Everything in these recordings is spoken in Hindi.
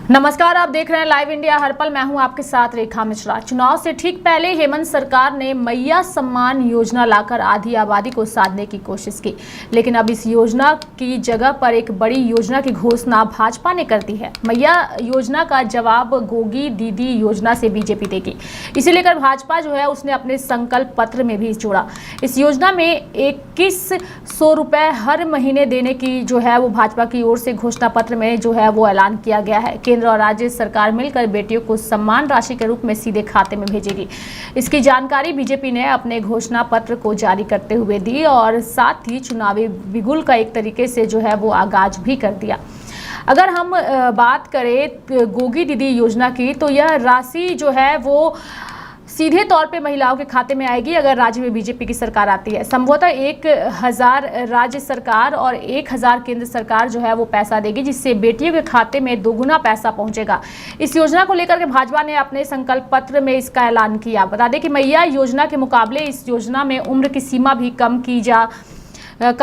नमस्कार, आप देख रहे हैं लाइव इंडिया हर पल। मैं हूं आपके साथ रेखा मिश्रा। चुनाव से ठीक पहले हेमंत सरकार ने मैया सम्मान योजना लाकर आधी आबादी को साधने की कोशिश की, लेकिन अब इस योजना की जगह पर एक बड़ी योजना की घोषणा भाजपा ने कर दी है। मैया योजना का जवाब गोगी दीदी योजना से बीजेपी देगी। इसे लेकर भाजपा जो है उसने अपने संकल्प पत्र में भी जोड़ा। इस योजना में 2100 रुपए हर महीने देने की जो है वो भाजपा की ओर से घोषणा पत्र में जो है वो ऐलान किया गया है। केंद्र और राज्य सरकार मिलकर बेटियों को सम्मान राशि के रूप में सीधे खाते में भेजेगी। इसकी जानकारी बीजेपी ने अपने घोषणा पत्र को जारी करते हुए दी और साथ ही चुनावी बिगुल का एक तरीके से जो है वो आगाज भी कर दिया। अगर हम बात करें गोगी दीदी योजना की, तो यह राशि जो है वो सीधे तौर पे महिलाओं के खाते में आएगी अगर राज्य में बीजेपी की सरकार आती है। संभवतः 1000 राज्य सरकार और 1000 केंद्र सरकार जो है वो पैसा देगी, जिससे बेटियों के खाते में दोगुना पैसा पहुंचेगा। इस योजना को लेकर के भाजपा ने अपने संकल्प पत्र में इसका ऐलान किया। बता दें कि मैया योजना के मुकाबले इस योजना में उम्र की सीमा भी कम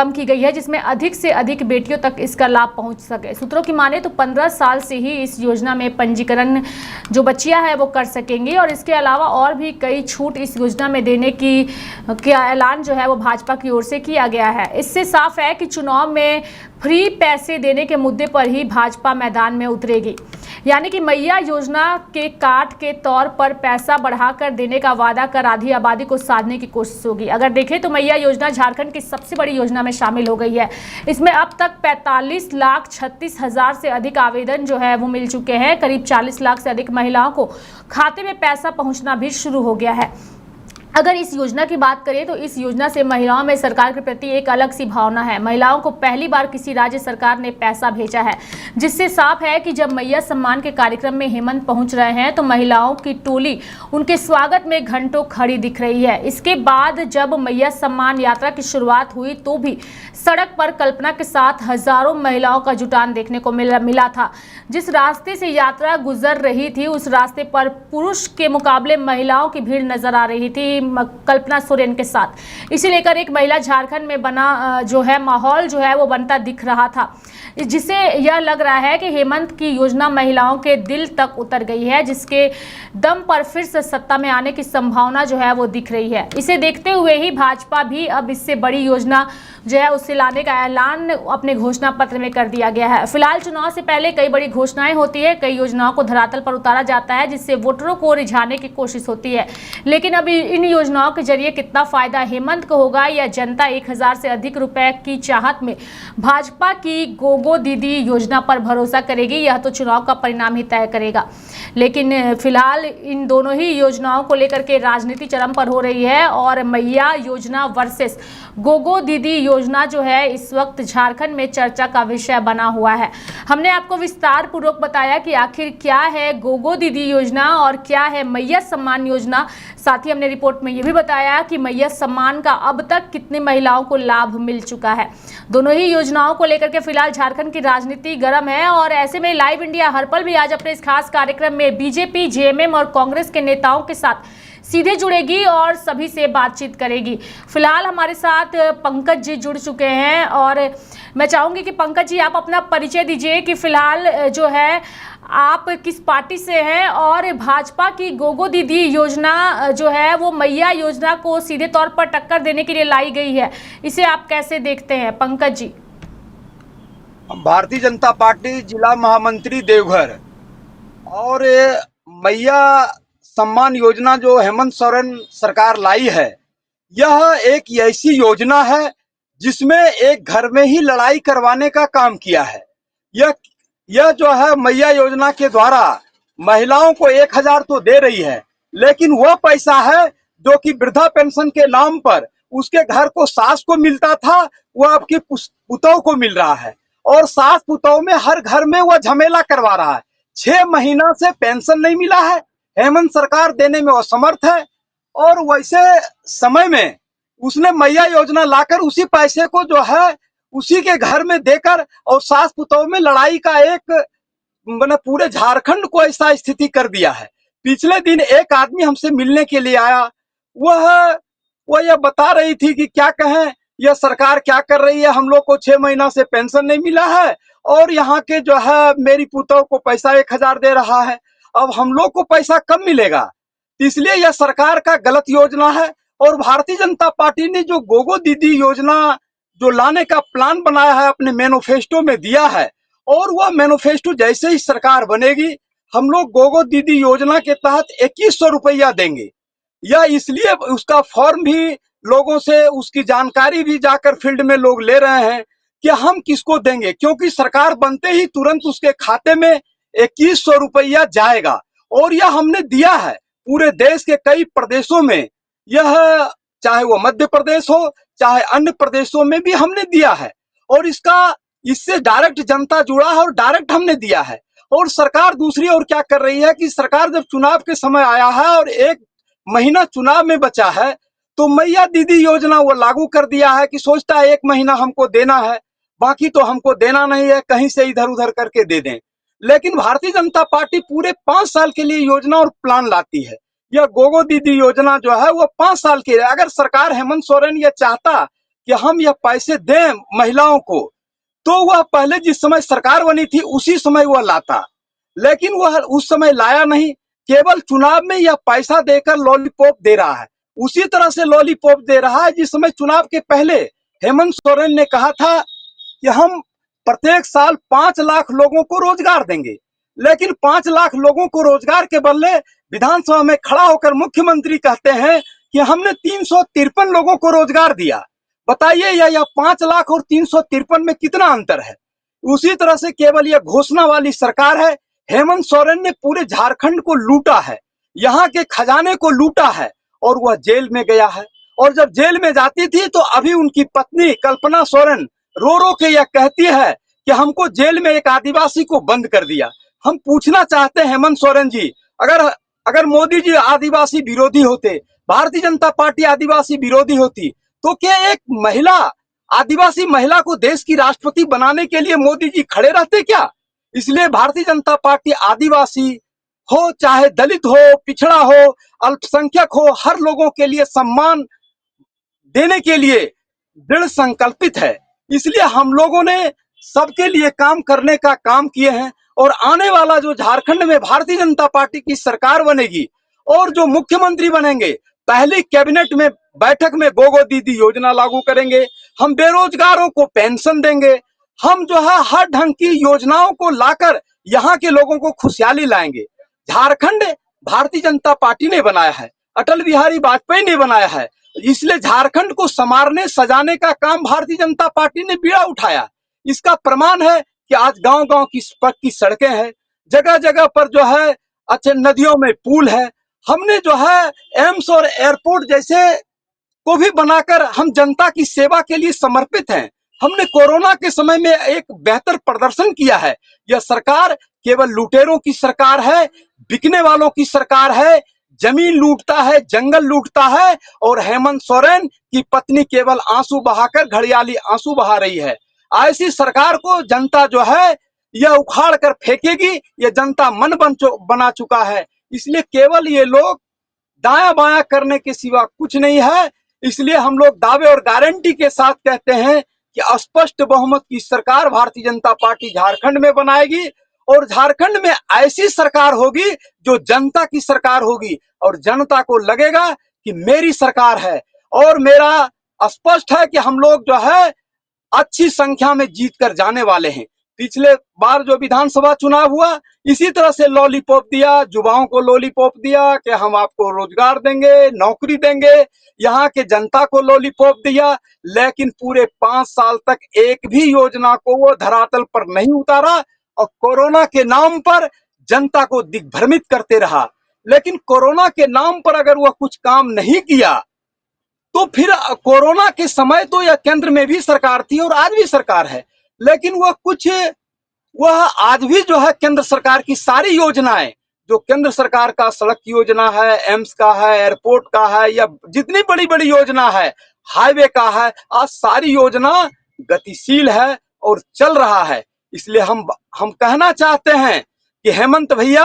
की गई है, जिसमें अधिक से अधिक बेटियों तक इसका लाभ पहुंच सके। सूत्रों की माने तो 15 साल से ही इस योजना में पंजीकरण जो बच्चियां हैं वो कर सकेंगी और इसके अलावा और भी कई छूट इस योजना में देने की ऐलान जो है वो भाजपा की ओर से किया गया है। इससे साफ है कि चुनाव में फ्री पैसे देने के मुद्दे पर ही भाजपा मैदान में उतरेगी। यानी कि मैया योजना के काट के तौर पर पैसा बढ़ाकर देने का वादा कर आधी आबादी को साधने की कोशिश होगी। अगर देखें तो मैया योजना झारखंड की सबसे बड़ी योजना में शामिल हो गई है। इसमें अब तक 45,36,000 से अधिक आवेदन जो है वो मिल चुके हैं। करीब 40 लाख से अधिक महिलाओं को खाते में पैसा पहुंचना भी शुरू हो गया है। अगर इस योजना की बात करें तो इस योजना से महिलाओं में सरकार के प्रति एक अलग सी भावना है। महिलाओं को पहली बार किसी राज्य सरकार ने पैसा भेजा है, जिससे साफ है कि जब मैया सम्मान के कार्यक्रम में हेमंत पहुंच रहे हैं तो महिलाओं की टोली उनके स्वागत में घंटों खड़ी दिख रही है। इसके बाद जब मैया सम्मान यात्रा की शुरुआत हुई तो भी सड़क पर कल्पना के साथ हजारों महिलाओं का जुटान देखने को मिला था। जिस रास्ते से यात्रा गुजर रही थी उस रास्ते पर पुरुष के मुकाबले महिलाओं की भीड़ नजर आ रही थी, कल्पना सोरेन के साथ। इसे लेकर एक महिला झारखंड में बना जो है माहौल जो है वो बनता दिख रहा था, जिससे यह लग रहा है कि हेमंत की योजना महिलाओं के दिल तक उतर गई है, जिसके दम पर फिर से सत्ता में आने की संभावना जो है वो दिख रही है। इसे देखते हुए ही भाजपा भी अब इससे बड़ी योजना जो है उससे लाने का ऐलान अपने घोषणा पत्र में कर दिया गया है। फिलहाल चुनाव से पहले कई बड़ी घोषणाएं होती है, कई योजनाओं को धरातल पर उतारा जाता है, जिससे वोटरों को रिझाने की कोशिश होती है। लेकिन अभी इन योजनाओं के जरिए कितना फायदा हेमंत को होगा या जनता 1000 से अधिक रुपए की चाहत में भाजपा की गोगो दीदी योजना पर भरोसा करेगी, यह तो चुनाव का परिणाम ही तय करेगा। लेकिन फिलहाल इन दोनों ही योजनाओं को लेकर के राजनीति चरम पर हो रही है और मैया योजना वर्सेस गोगो दीदी योजना जो है इस वक्त झारखंड में चर्चा का विषय बना हुआ है। हमने आपको विस्तार पूर्वक बताया कि आखिर क्या है गोगो दीदी योजना और क्या है मैया सम्मान योजना। साथ ही हमने रिपोर्ट में यह भी बताया कि मैया सम्मान का अब तक कितने महिलाओं को लाभ मिल चुका है। दोनों ही योजनाओं को लेकर के फिलहाल झारखंड की राजनीति गर्म है और ऐसे में लाइव इंडिया हर पल भी आज अपने इस खास कार्यक्रम में बीजेपी, जेएमएम और कांग्रेस के नेताओं के साथ सीधे जुड़ेगी और सभी से बातचीत करेगी। फिलहाल हमारे साथ पंकज जी जुड़ चुके हैं और मैं चाहूंगी कि पंकज जी आप अपना परिचय दीजिए कि फिलहाल जो है आप किस पार्टी से हैं और भाजपा की गोगो दीदी योजना जो है वो मैया योजना को सीधे तौर पर टक्कर देने के लिए लाई गई है, इसे आप कैसे देखते हैं पंकज जी? भारतीय जनता पार्टी जिला महामंत्री देवघर और मैया सम्मान योजना जो हेमंत सोरेन सरकार लाई है, यह एक ऐसी योजना है जिसमें एक घर में ही लड़ाई करवाने का काम किया है। यह जो है मैया योजना के द्वारा महिलाओं को 1000 तो दे रही है, लेकिन वह पैसा है जो कि वृद्धा पेंशन के नाम पर उसके घर को सास को मिलता था, वह आपकी पुतों को मिल रहा है और सास पुतों में हर घर में वह झमेला करवा रहा है। 6 महीना से पेंशन नहीं मिला है, हेमंत सरकार देने में असमर्थ है और वैसे समय में उसने मैया योजना लाकर उसी पैसे को जो है उसी के घर में देकर और सास पुतों में लड़ाई का एक मैंने पूरे झारखंड को ऐसा स्थिति कर दिया है। पिछले दिन एक आदमी हमसे मिलने के लिए आया, वह यह बता रही थी कि क्या कहें, यह सरकार क्या कर रही है, हम लोग को 6 महीना से पेंशन नहीं मिला है और यहाँ के जो है मेरी पुतों को पैसा 1,000 दे रहा है। अब हम लोग को पैसा कब मिलेगा? इसलिए यह सरकार का गलत योजना है। और भारतीय जनता पार्टी ने जो गोगो दीदी योजना जो लाने का प्लान बनाया है, अपने मैनिफेस्टो में दिया है, और वह मैनिफेस्टो जैसे ही सरकार बनेगी, हम लोग गोगो दीदी योजना के तहत 2100 रुपया देंगे। या इसलिए उसका फॉर्म भी लोगों से, उसकी जानकारी भी जाकर फील्ड में लोग ले रहे हैं कि हम किसको देंगे, क्योंकि सरकार बनते ही तुरंत उसके खाते में 2100 रुपया जाएगा। और यह हमने दिया है पूरे देश के कई प्रदेशों में। यह चाहे वो मध्य प्रदेश हो, चाहे अन्य प्रदेशों में भी हमने दिया है। और इससे डायरेक्ट जनता जुड़ा है और डायरेक्ट हमने दिया है। और सरकार दूसरी ओर क्या कर रही है कि सरकार जब चुनाव के समय आया है और 1 महीना चुनाव में बचा है, तो मैया दीदी योजना वो लागू कर दिया है कि सोचता है 1 महीना हमको देना है, बाकी तो हमको देना नहीं है, कहीं से इधर उधर करके दे दें। लेकिन भारतीय जनता पार्टी पूरे 5 साल के लिए योजना और प्लान लाती है। यह गोगो दीदी योजना जो है वो 5 साल की है। अगर सरकार हेमंत सोरेन ये चाहता कि हम यह पैसे दें महिलाओं को, तो वह पहले जिस समय सरकार बनी थी उसी समय वह लाता। लेकिन वह उस समय लाया नहीं, केवल चुनाव में यह पैसा देकर लॉलीपॉप दे रहा है। उसी तरह से लॉलीपॉप दे रहा है जिस समय चुनाव के पहले हेमंत सोरेन ने कहा था कि हम प्रत्येक साल 5 लाख लोगों को रोजगार देंगे। लेकिन 5 लाख लोगों को रोजगार के बदले विधानसभा में खड़ा होकर मुख्यमंत्री कहते हैं कि हमने 353 लोगों को रोजगार दिया। बताइए यह 5 लाख और 353 में कितना अंतर है? उसी तरह से केवल यह घोषणा वाली सरकार है। हेमंत सोरेन ने पूरे झारखंड को लूटा है, यहाँ के खजाने को लूटा है, और वह जेल में गया है। और जब जेल में जाती थी तो अभी उनकी पत्नी कल्पना सोरेन रो रो के यह कहती है कि हमको जेल में एक आदिवासी को बंद कर दिया। हम पूछना चाहते हैं हेमंत सोरेन जी, अगर अगर मोदी जी आदिवासी विरोधी होते, भारतीय जनता पार्टी आदिवासी विरोधी होती, तो क्या एक महिला, आदिवासी महिला को देश की राष्ट्रपति बनाने के लिए मोदी जी खड़े रहते क्या? इसलिए भारतीय जनता पार्टी आदिवासी हो, चाहे दलित हो, पिछड़ा हो, अल्पसंख्यक हो, हर लोगों के लिए सम्मान देने के लिए दृढ़ संकल्पित है। इसलिए हम लोगों ने सबके लिए काम करने का काम किए हैं। और आने वाला जो झारखंड में भारतीय जनता पार्टी की सरकार बनेगी और जो मुख्यमंत्री बनेंगे, पहली कैबिनेट में बैठक में गोगो दीदी योजना लागू करेंगे। हम बेरोजगारों को पेंशन देंगे। हम जो है हर ढंग की योजनाओं को लाकर यहाँ के लोगों को खुशहाली लाएंगे। झारखंड भारतीय जनता पार्टी ने बनाया है, अटल बिहारी वाजपेयी ने बनाया है। इसलिए झारखंड को संवारने सजाने का काम भारतीय जनता पार्टी ने बीड़ा उठाया। इसका प्रमाण है कि आज गांव-गांव की पक्की सड़कें हैं, जगह जगह पर जो है अच्छे नदियों में पुल है। हमने जो है एम्स और एयरपोर्ट जैसे को भी बनाकर हम जनता की सेवा के लिए समर्पित हैं। हमने कोरोना के समय में एक बेहतर प्रदर्शन किया है। यह सरकार केवल लुटेरों की सरकार है, बिकने वालों की सरकार है, जमीन लूटता है, जंगल लूटता है। और हेमंत सोरेन की पत्नी केवल आंसू बहाकर घड़ियाली आंसू बहा रही है। ऐसी सरकार को जनता जो है यह उखाड़ कर फेंकेगी। यह जनता मन बना चुका है। इसलिए केवल ये लोग दाया बाया करने के सिवा कुछ नहीं है। इसलिए हम लोग दावे और गारंटी के साथ कहते हैं कि स्पष्ट बहुमत की सरकार भारतीय जनता पार्टी झारखंड में बनाएगी। और झारखंड में ऐसी सरकार होगी जो जनता की सरकार होगी, और जनता को लगेगा कि मेरी सरकार है। और मेरा स्पष्ट है कि हम लोग जो है अच्छी संख्या में जीत कर जाने वाले हैं। पिछले बार जो विधानसभा चुनाव हुआ, इसी तरह से लॉलीपॉप दिया, युवाओं को लॉलीपॉप दिया कि हम आपको रोजगार देंगे, नौकरी देंगे। यहाँ के जनता को लॉलीपॉप दिया, लेकिन पूरे 5 साल तक एक भी योजना को वो धरातल पर नहीं उतारा। और कोरोना के नाम पर जनता को दिग्भ्रमित करते रहा। लेकिन कोरोना के नाम पर अगर वह कुछ काम नहीं किया, तो फिर कोरोना के समय तो यह केंद्र में भी सरकार थी और आज भी सरकार है। लेकिन वह आज भी जो है केंद्र सरकार की सारी योजनाएं, जो केंद्र सरकार का सड़क योजना है, एम्स का है, एयरपोर्ट का है, या जितनी बड़ी बड़ी योजना है, हाईवे का है, आज सारी योजना गतिशील है और चल रहा है। इसलिए हम कहना चाहते हैं कि हेमंत भैया,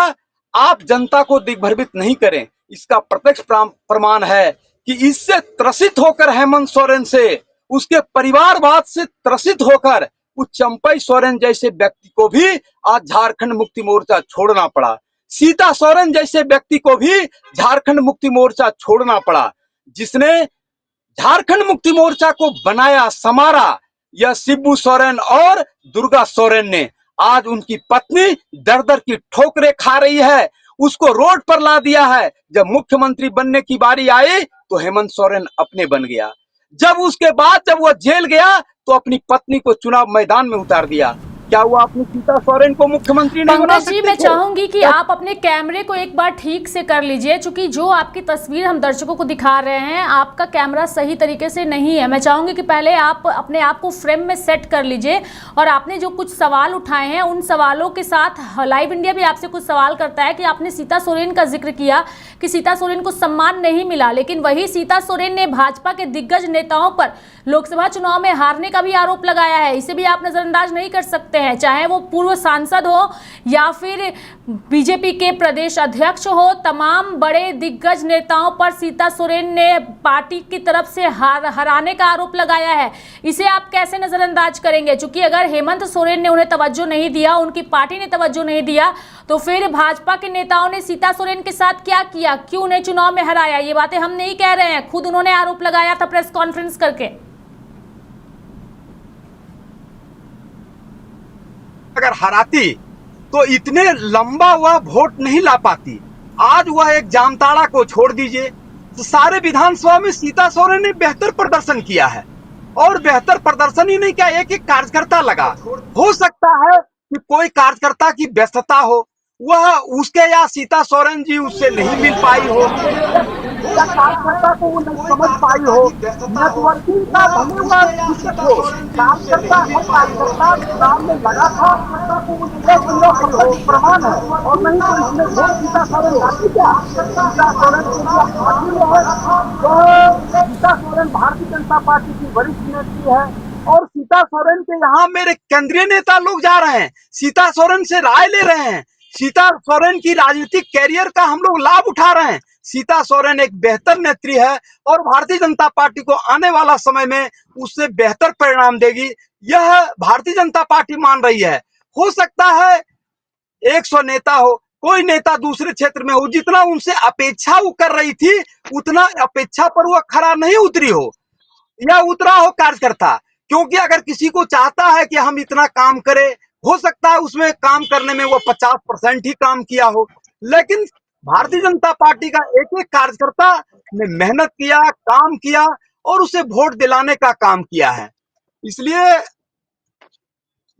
आप जनता को दिग्भ्रमित नहीं करें। इसका प्रत्यक्ष प्रमाण है कि इससे त्रसित होकर हेमंत सोरेन से, उसके परिवारवाद से त्रसित होकर उस चंपई सोरेन जैसे व्यक्ति को भी आज झारखंड मुक्ति मोर्चा छोड़ना पड़ा। सीता सोरेन जैसे व्यक्ति को भी झारखंड मुक्ति मोर्चा छोड़ना पड़ा। जिसने झारखंड मुक्ति मोर्चा को बनाया संवारा, यह शिबू सोरेन और दुर्गा सोरेन ने। आज उनकी पत्नी दर दर की ठोकरें खा रही है, उसको रोड पर ला दिया है। जब मुख्यमंत्री बनने की बारी आई तो हेमंत सोरेन अपने बन गया। जब उसके बाद जब वह जेल गया तो अपनी पत्नी को चुनाव मैदान में उतार दिया। क्या वो अपनी सीता सोरेन को मुख्यमंत्री नहीं बना पंकज जी, सकते मैं थे? चाहूंगी कि आप अपने कैमरे को एक बार ठीक से कर लीजिए, क्योंकि जो आपकी तस्वीर हम दर्शकों को दिखा रहे हैं, आपका कैमरा सही तरीके से नहीं है। मैं चाहूंगी कि पहले आप अपने आप को फ्रेम में सेट कर लीजिए, और आपने जो कुछ सवाल उठाए हैं उन सवालों के साथ लाइव इंडिया भी आपसे कुछ सवाल करता है कि आपने सीता सोरेन का जिक्र किया कि सीता सोरेन को सम्मान नहीं मिला, लेकिन वही सीता सोरेन ने भाजपा के दिग्गज नेताओं पर लोकसभा चुनाव में हारने का भी आरोप लगाया है। इसे भी आप नजरअंदाज नहीं कर सकते हैं, चाहे वो पूर्व सांसद हो या फिर बीजेपी के प्रदेश अध्यक्ष हो। तमाम बड़े दिग्गज नेताओं पर सीता सोरेन ने पार्टी की तरफ से हराने का आरोप लगाया है। इसे आप कैसे नजरअंदाज करेंगे? क्योंकि अगर हेमंत सोरेन ने उन्हें तवज्जो नहीं दिया, उनकी पार्टी ने तवज्जो नहीं दिया, तो फिर भाजपा के नेताओं ने सीता सोरेन के साथ क्या किया, क्यों उन्हें चुनाव में हराया? ये बातें हम नहीं कह रहे हैं, खुद उन्होंने आरोप लगाया था प्रेस कॉन्फ्रेंस करके। अगर हराती तो इतने लंबा वह वोट नहीं ला पाती। आज वह एक जामताड़ा को छोड़ दीजिए, तो सारे विधानसभा में सीता सोरेन ने बेहतर प्रदर्शन किया है। और बेहतर प्रदर्शन ही नहीं किया, एक एक कार्यकर्ता लगा। हो सकता है कि कोई कार्यकर्ता की व्यस्तता हो, वह उसके या सीता सोरेन जी उससे नहीं मिल पाई हो, या कार्यकर्ता को वो नहीं समझ पाई हो, नेटवर्किंग का भले हुआ दिक्कत हो। कार्यकर्ता हर कार्यकर्ता चुनाव में लगा था, प्रमाण है। और नहीं तो इसमें वोट सीता सोरेन लाती क्या? सीता सोरेन के लिए पार्टी में है, तो सीता सोरेन भारतीय जनता पार्टी की वरिष्ठ नेत्री है, और सीता सोरेन के यहाँ मेरे केंद्रीय नेता लोग जा रहे हैं, सीता सोरेन से राय ले रहे हैं, सीता सोरेन की राजनीतिक कैरियर का हम लोग लाभ उठा रहे हैं। सीता सोरेन एक बेहतर नेत्री है और भारतीय जनता पार्टी को आने वाला समय में उससे बेहतर परिणाम देगी, यह भारतीय जनता पार्टी मान रही है। हो सकता है 100 नेता हो, कोई नेता दूसरे क्षेत्र में हो, जितना उनसे अपेक्षा वो कर रही थी उतना अपेक्षा पर वह खरा नहीं उतरी हो, या उतरा हो कार्यकर्ता। क्योंकि अगर किसी को चाहता है कि हम इतना काम करें, हो सकता है उसमें काम करने में वो 50% ही काम किया हो, लेकिन भारतीय जनता पार्टी का एक एक कार्यकर्ता ने मेहनत किया, काम किया और उसे वोट दिलाने का काम किया है। इसलिए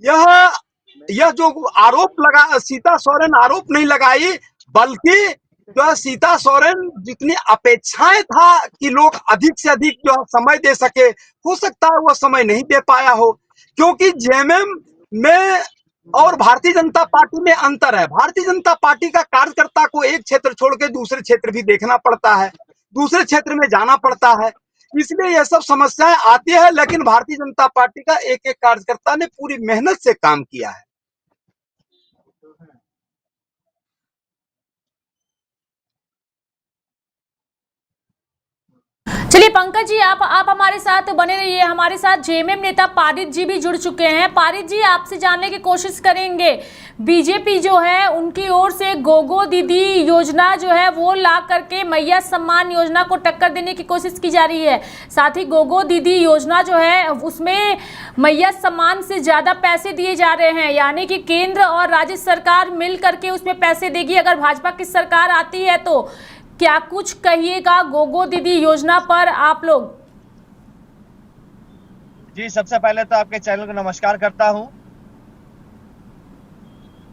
यह जो आरोप लगा, सीता सोरेन आरोप नहीं लगाई, बल्कि जो सीता सोरेन जितनी अपेक्षाएं था कि लोग अधिक से अधिक जो समय दे सके, हो सकता है वो समय नहीं दे पाया हो। क्योंकि जेएमएम में और भारतीय जनता पार्टी में अंतर है। भारतीय जनता पार्टी का कार्यकर्ता को एक क्षेत्र छोड़ के दूसरे क्षेत्र भी देखना पड़ता है, दूसरे क्षेत्र में जाना पड़ता है, इसलिए यह सब समस्याएं आती है। लेकिन भारतीय जनता पार्टी का एक एक कार्यकर्ता ने पूरी मेहनत से काम किया है। चलिए पंकज जी, आप हमारे साथ बने रहिए। हमारे साथ जेएमएम नेता पारित जी भी जुड़ चुके हैं। पारित जी, आपसे जानने की कोशिश करेंगे, बीजेपी जो है उनकी ओर से गोगो दीदी योजना जो है वो ला करके मैया सम्मान योजना को टक्कर देने की कोशिश की जा रही है। साथ ही गोगो दीदी योजना जो है उसमें मैया सम्मान से ज़्यादा पैसे दिए जा रहे हैं, यानी कि केंद्र और राज्य सरकार मिल करके उसमें पैसे देगी अगर भाजपा की सरकार आती है तो। क्या कुछ कहिएगा गोगो दीदी योजना पर आप लोग? जी, सबसे पहले तो आपके चैनल को नमस्कार करता हूं।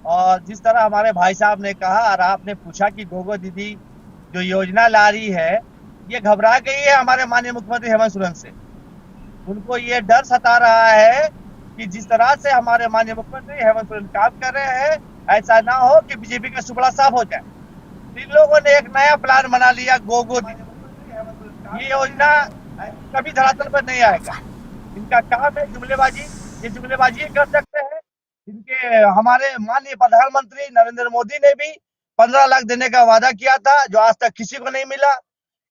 और जिस तरह हमारे भाई साहब ने कहा और आपने पूछा कि गोगो दीदी जो योजना ला रही है, ये घबरा गई है हमारे माननीय मुख्यमंत्री हेमंत सोरेन से। उनको ये डर सता रहा है कि जिस तरह से हमारे माननीय मुख्यमंत्री हेमंत सोरेन काम कर रहे हैं, ऐसा ना हो कि बीजेपी का सुपड़ा साफ हो जाए। इन लोगों ने एक नया प्लान बना लिया, गोगो दीदी। ये योजना कभी धरातल पर नहीं आएगा। इनका काम है जुमलेबाजी, ये जुमलेबाजी कर सकते हैं। इनके हमारे माननीय प्रधानमंत्री नरेंद्र मोदी ने भी 15 लाख देने का वादा किया था, जो आज तक किसी को नहीं मिला।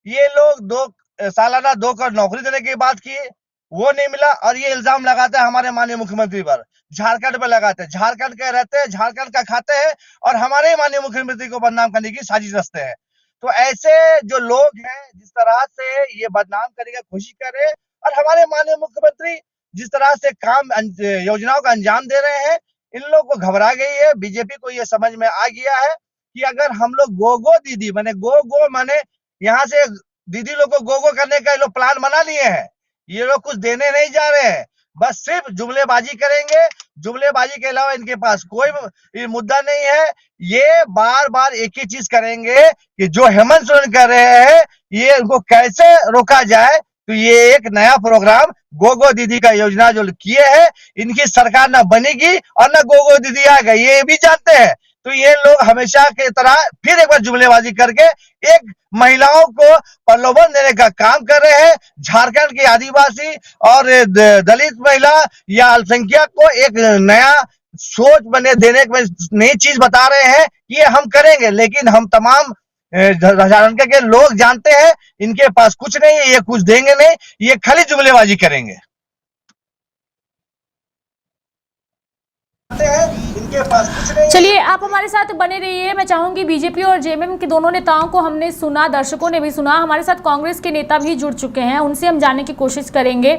ये लोग सालाना 2 करोड़ नौकरी देने की बात किए, वो नहीं मिला, और ये इल्जाम लगाते हैं हमारे माननीय मुख्यमंत्री पर, झारखंड पे लगाते हैं। झारखंड के रहते हैं, झारखंड का खाते हैं, और हमारे ही माननीय मुख्यमंत्री को बदनाम करने की साजिश रचते हैं। तो ऐसे जो लोग हैं, जिस तरह से ये बदनाम करने की कोशिश कर रहे हैं, और हमारे माननीय मुख्यमंत्री जिस तरह से योजनाओं का अंजाम दे रहे हैं, इन लोगों को घबरा गई है। बीजेपी को ये समझ में आ गया है कि अगर हम लोग गो दीदी माने यहाँ से दीदी लोग को गो करने का ये लोग प्लान बना लिए हैं। ये लोग कुछ देने नहीं जा रहे हैं, बस सिर्फ जुमलेबाजी करेंगे। जुमलेबाजी के अलावा इनके पास कोई मुद्दा नहीं है। ये बार बार एक ही चीज करेंगे कि जो हेमंत सोरेन कर रहे हैं, ये उनको कैसे रोका जाए। तो ये एक नया प्रोग्राम गो दीदी का योजना जो किए हैं, इनकी सरकार ना बनेगी और ना गो दीदी आएगा, ये भी जानते हैं। तो ये लोग हमेशा की तरह फिर एक बार जुमलेबाजी करके एक महिलाओं को प्रलोभन देने का काम कर रहे हैं। झारखंड के आदिवासी और दलित महिला या अल्पसंख्यक को एक नया सोच बने देने में नई चीज बता रहे हैं कि ये हम करेंगे, लेकिन हम तमाम झारखंड के लोग जानते हैं इनके पास कुछ नहीं है, ये कुछ देंगे नहीं, ये खाली जुमलेबाजी करेंगे। इनके पास कुछ नहीं। चलिए, आप हमारे साथ बने रहिए। मैं चाहूंगी बीजेपी और जेएमएम के दोनों नेताओं को हमने सुना, दर्शकों ने भी सुना, हमारे साथ कांग्रेस के नेता भी जुड़ चुके हैं, उनसे हम जानने की कोशिश करेंगे।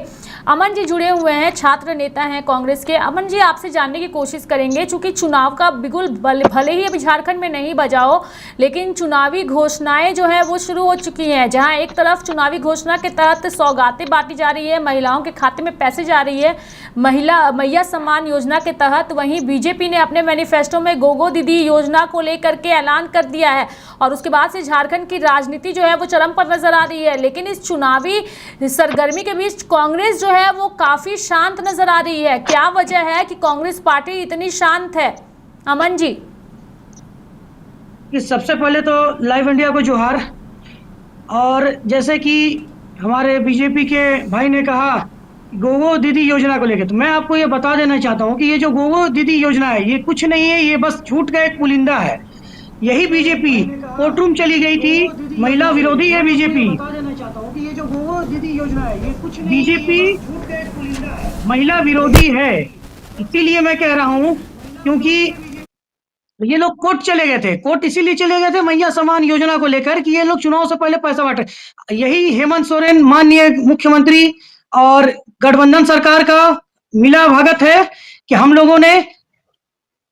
अमन जी जुड़े हुए हैं, छात्र नेता हैं कांग्रेस के। अमन जी, आपसे जानने की कोशिश करेंगे, चूंकि चुनाव का बिगुल भले ही अभी झारखंड में नहीं बजा हो, लेकिन चुनावी घोषणाएं जो है वो शुरू हो चुकी हैं। जहां एक तरफ चुनावी घोषणा के तहत सौगातें बांटी जा रही है, महिलाओं के खाते में पैसे जा रही है मैया सम्मान योजना के तहत, वहीं बीजेपी ने अपने मैनिफेस्टो में गो दीदी योजना को लेकर के ऐलान कर दिया है। और उसके बाद से झारखंड की राजनीति जो है वो चरम पर नजर आ रही है। लेकिन इस चुनावी सरगर्मी के बीच कांग्रेस जो है वो काफी शांत नजर आ रही है। क्या वजह है कि कांग्रेस पार्टी इतनी शांत है? अमन जी। सबसे पहले तो लाइव इंडिया को जोहार। और जैसे कि हमारे बीजेपी के भाई ने कहा गो दीदी योजना को लेकर, तो मैं आपको ये बता देना चाहता हूँ कि ये जो गो दीदी योजना है ये कुछ नहीं है, ये बस झूठ का एक पुलिंदा है। यही बीजेपी कोर्टरूम चली गई थी, महिला विरोधी है बीजेपी। बता देना चाहता हूँ कि ये जो गो दीदी योजना है ये कुछ नहीं, बीजेपी महिला विरोधी है। इसीलिए मैं कह रहा हूँ, क्योंकि ये लोग कोर्ट चले गए थे। कोर्ट इसीलिए चले गए थे मैया सम्मान योजना को लेकर कि ये लोग चुनाव से पहले पैसा बांटे। यही हेमंत सोरेन माननीय मुख्यमंत्री और गठबंधन सरकार का मिला भगत है कि हम लोगों ने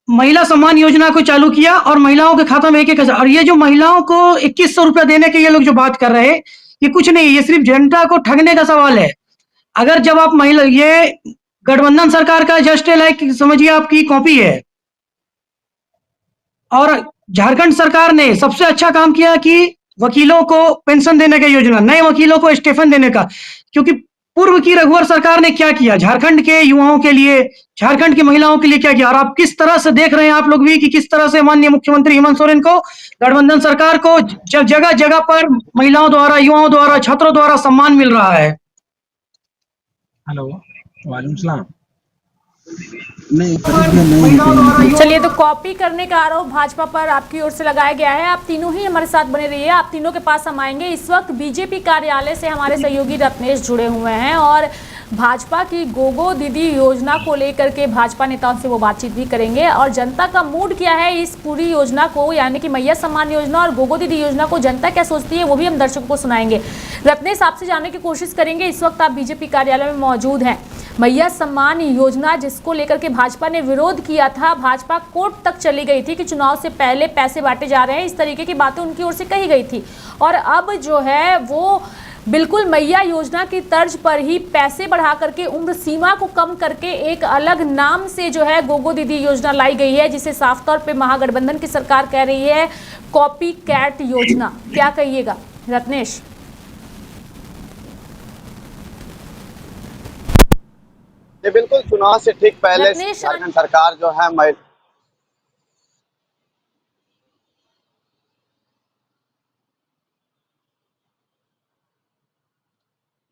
महिला सम्मान योजना को चालू किया और महिलाओं के खाता में 1,000। और ये जो महिलाओं को 2,100 रुपया देने के ये लोग जो बात कर रहे हैं, ये कुछ नहीं, ये सिर्फ जनता को ठगने का सवाल है। अगर जब आप महिला, ये गठबंधन सरकार का जस्ट लाइक समझिए आपकी कॉपी है। और झारखंड सरकार ने सबसे अच्छा काम किया कि वकीलों को पेंशन देने का योजना, नए वकीलों को स्टेफन देने का। क्योंकि पूर्व की रघुवर सरकार ने क्या किया झारखंड के युवाओं के लिए, झारखंड की महिलाओं के लिए क्या किया। और आप किस तरह से देख रहे हैं आप लोग भी कि किस तरह से माननीय मुख्यमंत्री हेमंत सोरेन को, गठबंधन सरकार को जगह जगह पर महिलाओं द्वारा, युवाओं द्वारा, छात्रों द्वारा सम्मान मिल रहा है। हेलो, वालेकुम सलाम। चलिए, तो कॉपी करने का आरोप भाजपा पर आपकी ओर से लगाया गया है। आप तीनों ही हमारे साथ बने रहिए, आप तीनों के पास हम आएंगे। इस वक्त बीजेपी कार्यालय से हमारे सहयोगी रत्नेश जुड़े हुए हैं और भाजपा की गो दीदी योजना को लेकर के भाजपा नेताओं से वो बातचीत भी करेंगे। और जनता का मूड क्या है इस पूरी योजना को, यानी कि मैया सम्मान योजना और गो दीदी योजना को जनता क्या सोचती है, वो भी हम दर्शकों को सुनाएंगे। रत्नेश, आपसे जानने की कोशिश करेंगे, इस वक्त आप बीजेपी कार्यालय में मौजूद हैं। मैया सम्मान योजना जिसको लेकर के भाजपा ने विरोध किया था, भाजपा कोर्ट तक चली गई थी कि चुनाव से पहले पैसे बांटे जा रहे हैं, इस तरीके की बातें उनकी ओर से कही गई थी। और अब जो है वो बिल्कुल मैया योजना की तर्ज पर ही पैसे बढ़ा करके, उम्र सीमा को कम करके एक अलग नाम से जो है गो दीदी योजना लाई गई है, जिसे साफ तौर पे महागठबंधन की सरकार कह रही है कॉपी कैट योजना। क्या कहिएगा रत्नेश? ये बिल्कुल चुनाव से ठीक पहले झारखंड सरकार जो है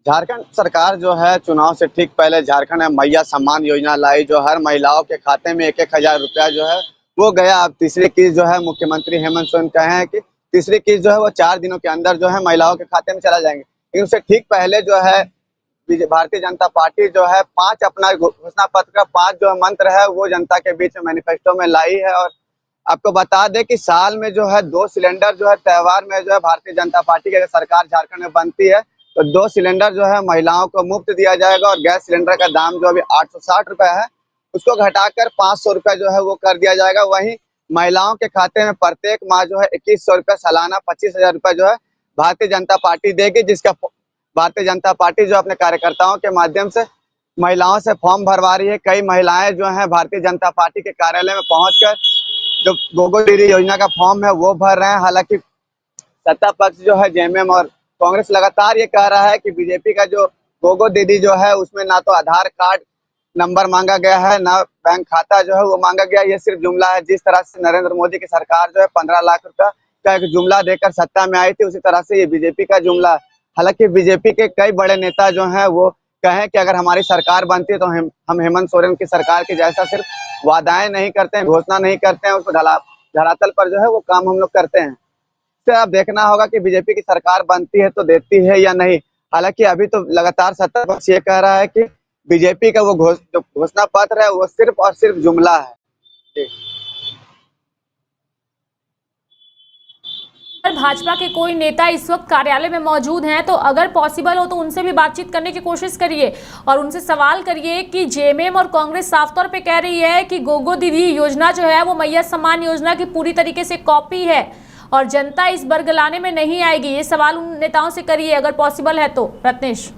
झारखंड सरकार जो है चुनाव से ठीक पहले झारखंड में मैया सम्मान योजना लाई, जो हर महिलाओं के खाते में 1,000 रुपया जो है वो गया। अब तीसरी किस्त जो है मुख्यमंत्री हेमंत सोरेन कहे हैं कि तीसरी किस्त जो है वो 4 दिनों के अंदर जो है महिलाओं के खाते में चला जाएंगे। लेकिन उससे ठीक पहले जो है भारतीय जनता पार्टी जो है 5 अपना घोषणा पत्र का 5 जो मंत्र है वो जनता के बीच में मैनिफेस्टो में लाई है। और आपको बता दें कि साल में जो है 2 सिलेंडर जो है त्योहार में जो है भारतीय जनता पार्टी की अगर सरकार झारखंड में बनती है तो 2 सिलेंडर जो है महिलाओं को मुफ्त दिया जाएगा। और गैस सिलेंडर का दाम जो अभी 860 रुपए है उसको घटाकर 500 रुपए जो है वो कर दिया जाएगा। वहीं महिलाओं के खाते में प्रत्येक माह जो है 2100 रुपए सालाना 25,000 रुपए जो है भारतीय जनता पार्टी देगी, जिसका भारतीय जनता पार्टी जो अपने कार्यकर्ताओं के माध्यम से महिलाओं से फॉर्म भरवा रही है। कई महिलाएं जो हैं भारतीय जनता पार्टी के कार्यालय में पहुंचकर जो गोगो दीदी योजना का फॉर्म है वो भर रहे हैं। हालांकि सत्ता पक्ष जो है जेएमएम और कांग्रेस लगातार ये कह रहा है कि बीजेपी का जो गोगो दीदी जो है उसमें ना तो आधार कार्ड नंबर मांगा गया है, ना बैंक खाता जो है वो मांगा गया। ये सिर्फ जुमला है। जिस तरह से नरेंद्र मोदी की सरकार जो है 15 लाख रुपया का एक जुमला देकर सत्ता में आई थी, उसी तरह से ये बीजेपी का जुमला। हालांकि बीजेपी के कई बड़े नेता जो हैं वो कहें कि अगर हमारी सरकार बनती है तो हम हेमंत सोरेन की सरकार के जैसा सिर्फ वादाएं नहीं करते हैं, घोषणा नहीं करते हैं, उसको धरातल पर जो है वो काम हम लोग करते हैं। तो अब देखना होगा कि बीजेपी की सरकार बनती है तो देती है या नहीं। हालांकि अभी तो लगातार सत्ता पक्ष ये कह रहा है कि बीजेपी का वो घोषणा पत्र है वो सिर्फ और सिर्फ जुमला है। भाजपा के कोई नेता इस वक्त कार्यालय में मौजूद हैं तो अगर पॉसिबल हो तो उनसे भी बातचीत करने की कोशिश करिए और उनसे सवाल करिए कि जेएमएम और कांग्रेस साफ तौर पे कह रही है कि गोगो दीदी योजना जो है वो मैया सम्मान योजना की पूरी तरीके से कॉपी है और जनता इस बरगलाने में नहीं आएगी। ये सवाल उन नेताओं से करिए अगर पॉसिबल है तो। रत्नेश,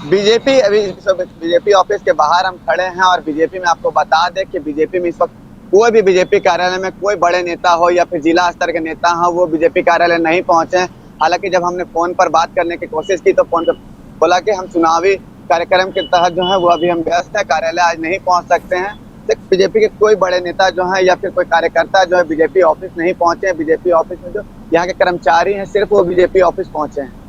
बीजेपी ऑफिस के बाहर हम खड़े हैं और बीजेपी में आपको बता दें कि बीजेपी में इस वक्त कोई भी बीजेपी कार्यालय में कोई बड़े नेता हो या फिर जिला स्तर के नेता हो वो बीजेपी कार्यालय नहीं पहुंचे। हालांकि जब हमने फोन पर बात करने की कोशिश की तो फोन पर बोला कि हम चुनावी कार्यक्रम के तहत जो है वो अभी हम व्यस्त है, कार्यालय आज नहीं पहुंच सकते हैं। बीजेपी के कोई बड़े नेता जो है या फिर कोई कार्यकर्ता जो है बीजेपी ऑफिस नहीं पहुंचे हैं। बीजेपी ऑफिस में जो यहाँ के कर्मचारी हैं सिर्फ वो बीजेपी ऑफिस पहुंचे हैं।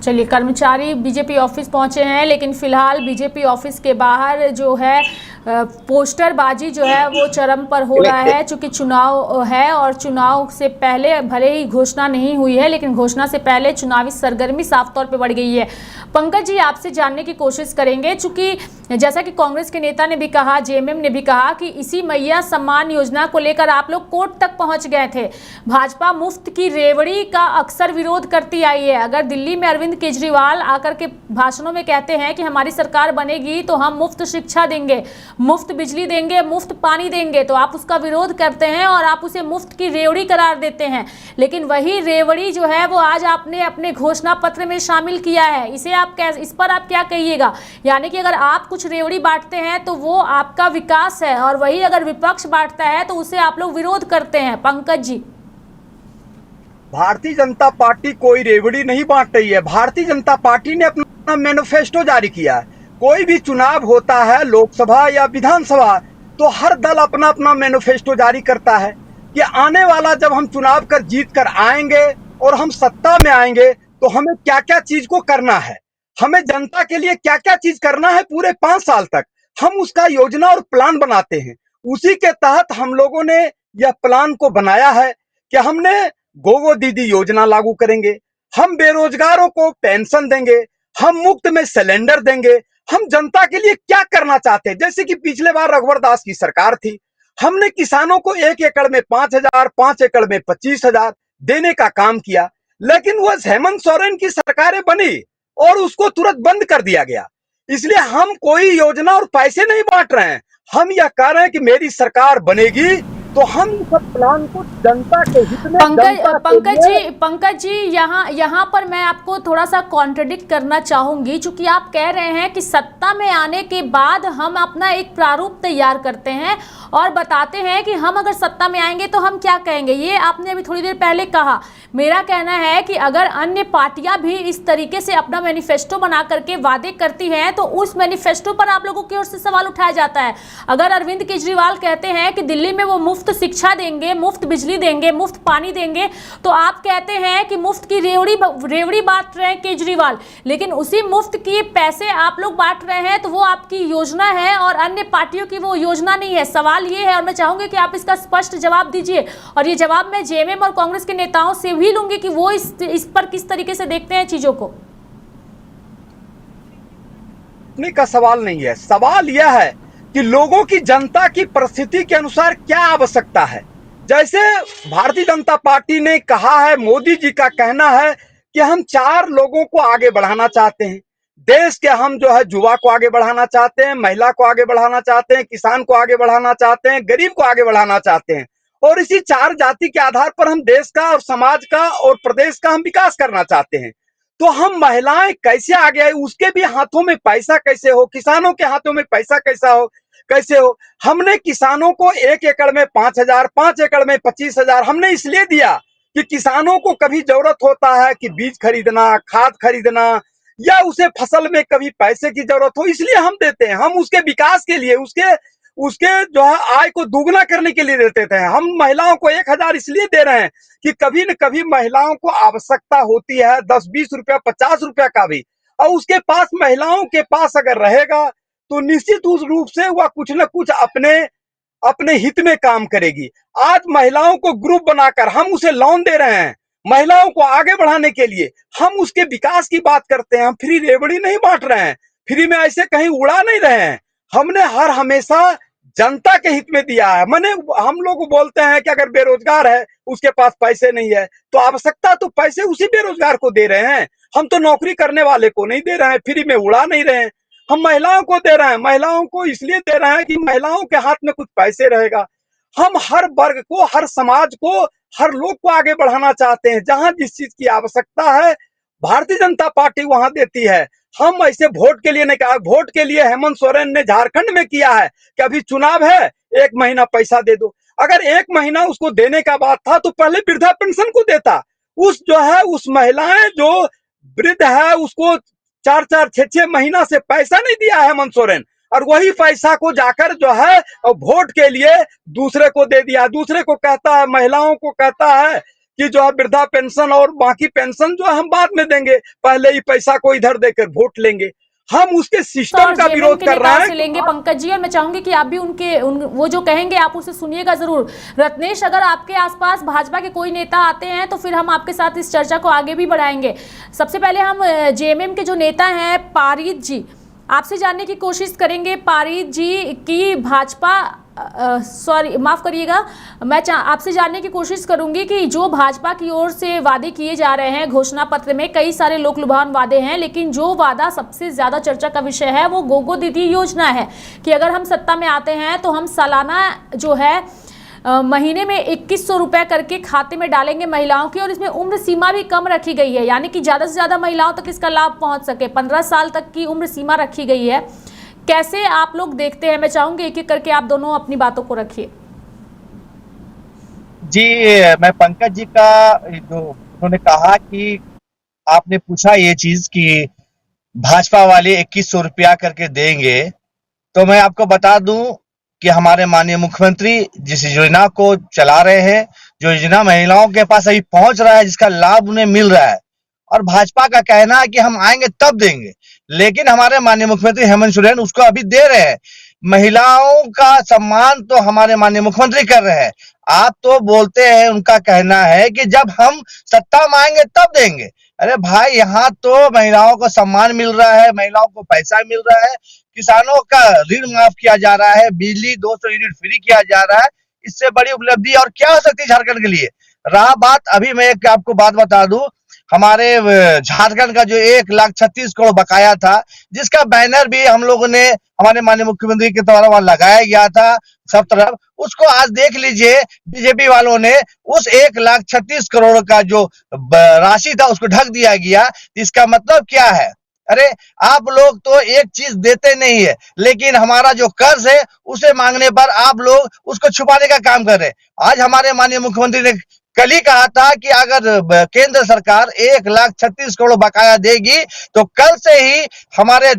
चलिए, कर्मचारी बीजेपी ऑफिस पहुंचे हैं लेकिन फिलहाल बीजेपी ऑफिस के बाहर जो है पोस्टरबाजी जो है वो चरम पर हो रहा है। चूंकि चुनाव है और चुनाव से पहले भले ही घोषणा नहीं हुई है लेकिन घोषणा से पहले चुनावी सरगर्मी साफ तौर पे बढ़ गई है। पंकज जी, आपसे जानने की कोशिश करेंगे, चूंकि जैसा कि कांग्रेस के नेता ने भी कहा, जेएमएम ने भी कहा कि इसी मैया सम्मान योजना को लेकर आप लोग कोर्ट तक पहुंच गए थे। भाजपा मुफ्त की रेवड़ी का अक्सर विरोध करती आई है। अगर दिल्ली में अरविंद केजरीवाल आकर के भाषणों में कहते हैं कि हमारी सरकार बनेगी तो हम मुफ्त शिक्षा देंगे, मुफ्त बिजली देंगे, मुफ्त पानी देंगे, तो आप उसका विरोध करते हैं और आप उसे मुफ्त की रेवड़ी करार देते हैं। लेकिन वही रेवड़ी जो है वो आज आपने अपने घोषणा पत्र में शामिल किया है। इस पर आप क्या कहिएगा? यानी कि अगर आप कुछ रेवड़ी बांटते हैं तो वो आपका विकास है और वही अगर विपक्ष बांटता है तो उसे आप लोग विरोध करते हैं। पंकज जी, भारतीय जनता पार्टी कोई रेवड़ी नहीं बांट रही है। भारतीय जनता पार्टी ने अपना मैनिफेस्टो जारी किया है। कोई भी चुनाव होता है, लोकसभा या विधानसभा, तो हर दल अपना अपना मैनिफेस्टो जारी करता है कि आने वाला जब हम चुनाव कर जीत कर आएंगे और हम सत्ता में आएंगे तो हमें क्या क्या चीज को करना है, हमें जनता के लिए क्या क्या चीज करना है पूरे 5 साल तक, हम उसका योजना और प्लान बनाते हैं। उसी के तहत हम लोगों ने यह प्लान को बनाया है कि हमने गोगो दीदी योजना लागू करेंगे, हम बेरोजगारों को पेंशन देंगे, हम मुफ्त में सिलेंडर देंगे, हम जनता के लिए क्या करना चाहते हैं। जैसे कि पिछले बार रघुवर दास की सरकार थी, हमने किसानों को 1 एकड़ में 5,000, 5 एकड़ में 25,000 देने का काम किया। लेकिन वो हेमंत सोरेन की सरकारें बनी और उसको तुरंत बंद कर दिया गया। इसलिए हम कोई योजना और पैसे नहीं बांट रहे हैं। हम यह कह रहे हैं कि मेरी सरकार बनेगी तो हम सब प्लान को जनता के हित में पंकज जी यहाँ पर मैं आपको थोड़ा सा कॉन्ट्रडिक्ट करना चाहूंगी, क्योंकि आप कह रहे हैं कि सत्ता में आने के बाद हम अपना एक प्रारूप तैयार करते हैं और बताते हैं कि हम अगर सत्ता में आएंगे तो हम क्या कहेंगे। ये आपने अभी थोड़ी देर पहले कहा। मेरा कहना है कि अगर अन्य पार्टियां भी इस तरीके से अपना मैनिफेस्टो बना करके वादे करती हैं तो उस मैनिफेस्टो पर आप लोगों की ओर से सवाल उठाया जाता है। अगर अरविंद केजरीवाल कहते हैं कि दिल्ली में वो मुफ्त शिक्षा देंगे, मुफ्त बिजली देंगे, मुफ्त पानी देंगे, तो आप कहते हैं कि मुफ्त की रेवड़ी बांट रहे हैं केजरीवाल, लेकिन उसी मुफ्त के पैसे आप लोग बांट रहे हैं तो वो आपकी योजना है और अन्य पार्टियों की वो योजना नहीं है। सवाल ये है और मैं चाहूंगी कि आप इसका स्पष्ट जवाब दीजिए और ये जवाब मैं जेएमएम और कांग्रेस के नेताओं से भी लूंगी कि वो इस पर किस तरीके से देखते हैं चीजों को। बांटने का सवाल नहीं है। सवाल यह है कि लोगों की, जनता की परिस्थिति के अनुसार क्या आवश्यकता है। जैसे भारतीय जनता पार्टी ने कहा है, मोदी जी का कहना है कि हम 4 लोगों को आगे बढ़ाना चाहते हैं देश के। हम जो है युवा को आगे बढ़ाना चाहते हैं, महिला को आगे बढ़ाना चाहते हैं, किसान को आगे बढ़ाना चाहते हैं, गरीब को आगे बढ़ाना चाहते हैं। और इसी 4 जाति के आधार पर हम देश का और समाज का और प्रदेश का हम विकास करना चाहते हैं। तो हम महिलाएं कैसे आगे आए, उसके भी हाथों में पैसा कैसे हो, किसानों के हाथों में पैसा कैसे हो। हमने किसानों को 1 एकड़ में 5,000, 5 एकड़ में 25,000 हमने इसलिए दिया कि किसानों को कभी जरूरत होता है कि बीज खरीदना, खाद खरीदना, या उसे फसल में कभी पैसे की जरूरत हो, इसलिए हम देते हैं। हम उसके विकास के लिए, उसके जो है आय को दुगना करने के लिए देते थे। हम महिलाओं को 1,000 इसलिए दे रहे हैं कि कभी न कभी महिलाओं को आवश्यकता होती है 10-20 रुपया, 50 रुपया का भी, और उसके पास, महिलाओं के पास अगर रहेगा तो निश्चित रूप से वह कुछ न कुछ अपने हित में काम करेगी। आज महिलाओं को ग्रुप बनाकर हम उसे लोन दे रहे हैं महिलाओं को आगे बढ़ाने के लिए। हम उसके विकास की बात करते हैं, हम फ्री रेवड़ी नहीं बांट रहे हैं, फ्री में ऐसे कहीं उड़ा नहीं रहे हैं। हमने हमेशा जनता के हित में दिया है। माने हम लोग बोलते हैं कि अगर बेरोजगार है, उसके पास पैसे नहीं है, तो आवश्यकता तो पैसे उसी बेरोजगार को दे रहे हैं। हम तो नौकरी करने वाले को नहीं दे रहे हैं, फ्री में उड़ा नहीं रहे हैं। हम महिलाओं को दे रहे हैं, महिलाओं को इसलिए दे रहे हैं कि महिलाओं के हाथ में कुछ पैसे रहेगा। हम हर वर्ग को, हर समाज को, हर लोग को आगे बढ़ाना चाहते हैं। जहां जिस चीज की आवश्यकता है, भारतीय जनता पार्टी वहां देती है। हम ऐसे वोट के लिए नहीं कहा। वोट के लिए हेमंत सोरेन ने झारखंड में किया है कि अभी चुनाव है, 1 महीना पैसा दे दो। अगर 1 महीना उसको देने का बात था तो पहले वृद्धा पेंशन को देता। उस महिलाएं जो वृद्ध है, उसको 4-4, 6-6 महीना से पैसा नहीं दिया है हेमंत सोरेन, और वही पैसा को जाकर जो है वोट के लिए दूसरे को दे दिया। दूसरे को कहता है, महिलाओं को कहता है कि जो है वृद्धा पेंशन और बाकी पेंशन जो हम बाद में देंगे, पहले ही पैसा को इधर देकर वोट लेंगे। हम उसके सिस्टम का विरोध कर रहे हैं। लेंगे पंकज जी, और मैं चाहूंगी कि आप भी वो जो कहेंगे आप उसे सुनिएगा जरूर। रत्नेश, अगर आपके आसपास भाजपा के कोई नेता आते हैं तो फिर हम आपके साथ इस चर्चा को आगे भी बढ़ाएंगे। सबसे पहले हम जेएमएम के जो नेता हैं पारीद जी, आपसे जानने की कोशिश करेंगे पारीद जी की भाजपा माफ करिएगा, मैं आपसे जानने की कोशिश करूंगी कि जो भाजपा की ओर से वादे किए जा रहे हैं घोषणा पत्र में, कई सारे लोक लुभावन वादे हैं, लेकिन जो वादा सबसे ज्यादा चर्चा का विषय है वो गोगो दीदी योजना है कि अगर हम सत्ता में आते हैं तो हम सालाना जो है महीने में 2100 रुपए करके खाते में डालेंगे महिलाओं की, और इसमें उम्र सीमा भी कम रखी गई है, यानी कि ज्यादा से ज्यादा महिलाओं तक इसका लाभ पहुंच सके। 15 साल तक की उम्र सीमा रखी गई है। कैसे आप लोग देखते हैं? मैं चाहूंगी एक एक करके आप दोनों अपनी बातों को रखिए। जी, मैं पंकज जी का जो उन्होंने कहा कि आपने पूछा ये चीज कि भाजपा वाले 2100 रुपया करके देंगे, तो मैं आपको बता दूं कि हमारे माननीय मुख्यमंत्री जिस योजना को चला रहे हैं, जो योजना महिलाओं के पास अभी पहुंच रहा है, जिसका लाभ उन्हें मिल रहा है, और भाजपा का कहना है कि हम आएंगे तब देंगे, लेकिन हमारे माननीय मुख्यमंत्री हेमंत सोरेन उसको अभी दे रहे हैं। महिलाओं का सम्मान तो हमारे माननीय मुख्यमंत्री कर रहे हैं। आप तो बोलते हैं, उनका कहना है कि जब हम सत्ता में आएंगे तब देंगे। अरे भाई, यहाँ तो महिलाओं को सम्मान मिल रहा है, महिलाओं को पैसा मिल रहा है, किसानों का ऋण माफ किया जा रहा है, बिजली 200 यूनिट फ्री किया जा रहा है। इससे बड़ी उपलब्धि और क्या हो सकती है झारखंड के लिए? रहा बात, अभी मैं एक आपको बात बता दूं, हमारे झारखंड का जो 1,36,00,000 करोड़ बकाया था, जिसका बैनर भी हम लोगों ने हमारे माननीय मुख्यमंत्री के द्वारा वहां लगाया गया था सब तरफ, उसको आज देख लीजिए बीजेपी वालों ने उस 1,36,00,000 करोड़ का जो राशि था उसको ढक दिया गया। इसका मतलब क्या है? अरे आप लोग तो एक चीज देते नहीं है, लेकिन हमारा जो कर्ज है उसे मांगने पर आप लोग उसको छुपाने का काम कर रहे हैं। आज हमारे माननीय मुख्यमंत्री ने कल ही कहा था कि अगर केंद्र सरकार 1,36,00,000 करोड़ बकाया देगी तो कल से ही हमारे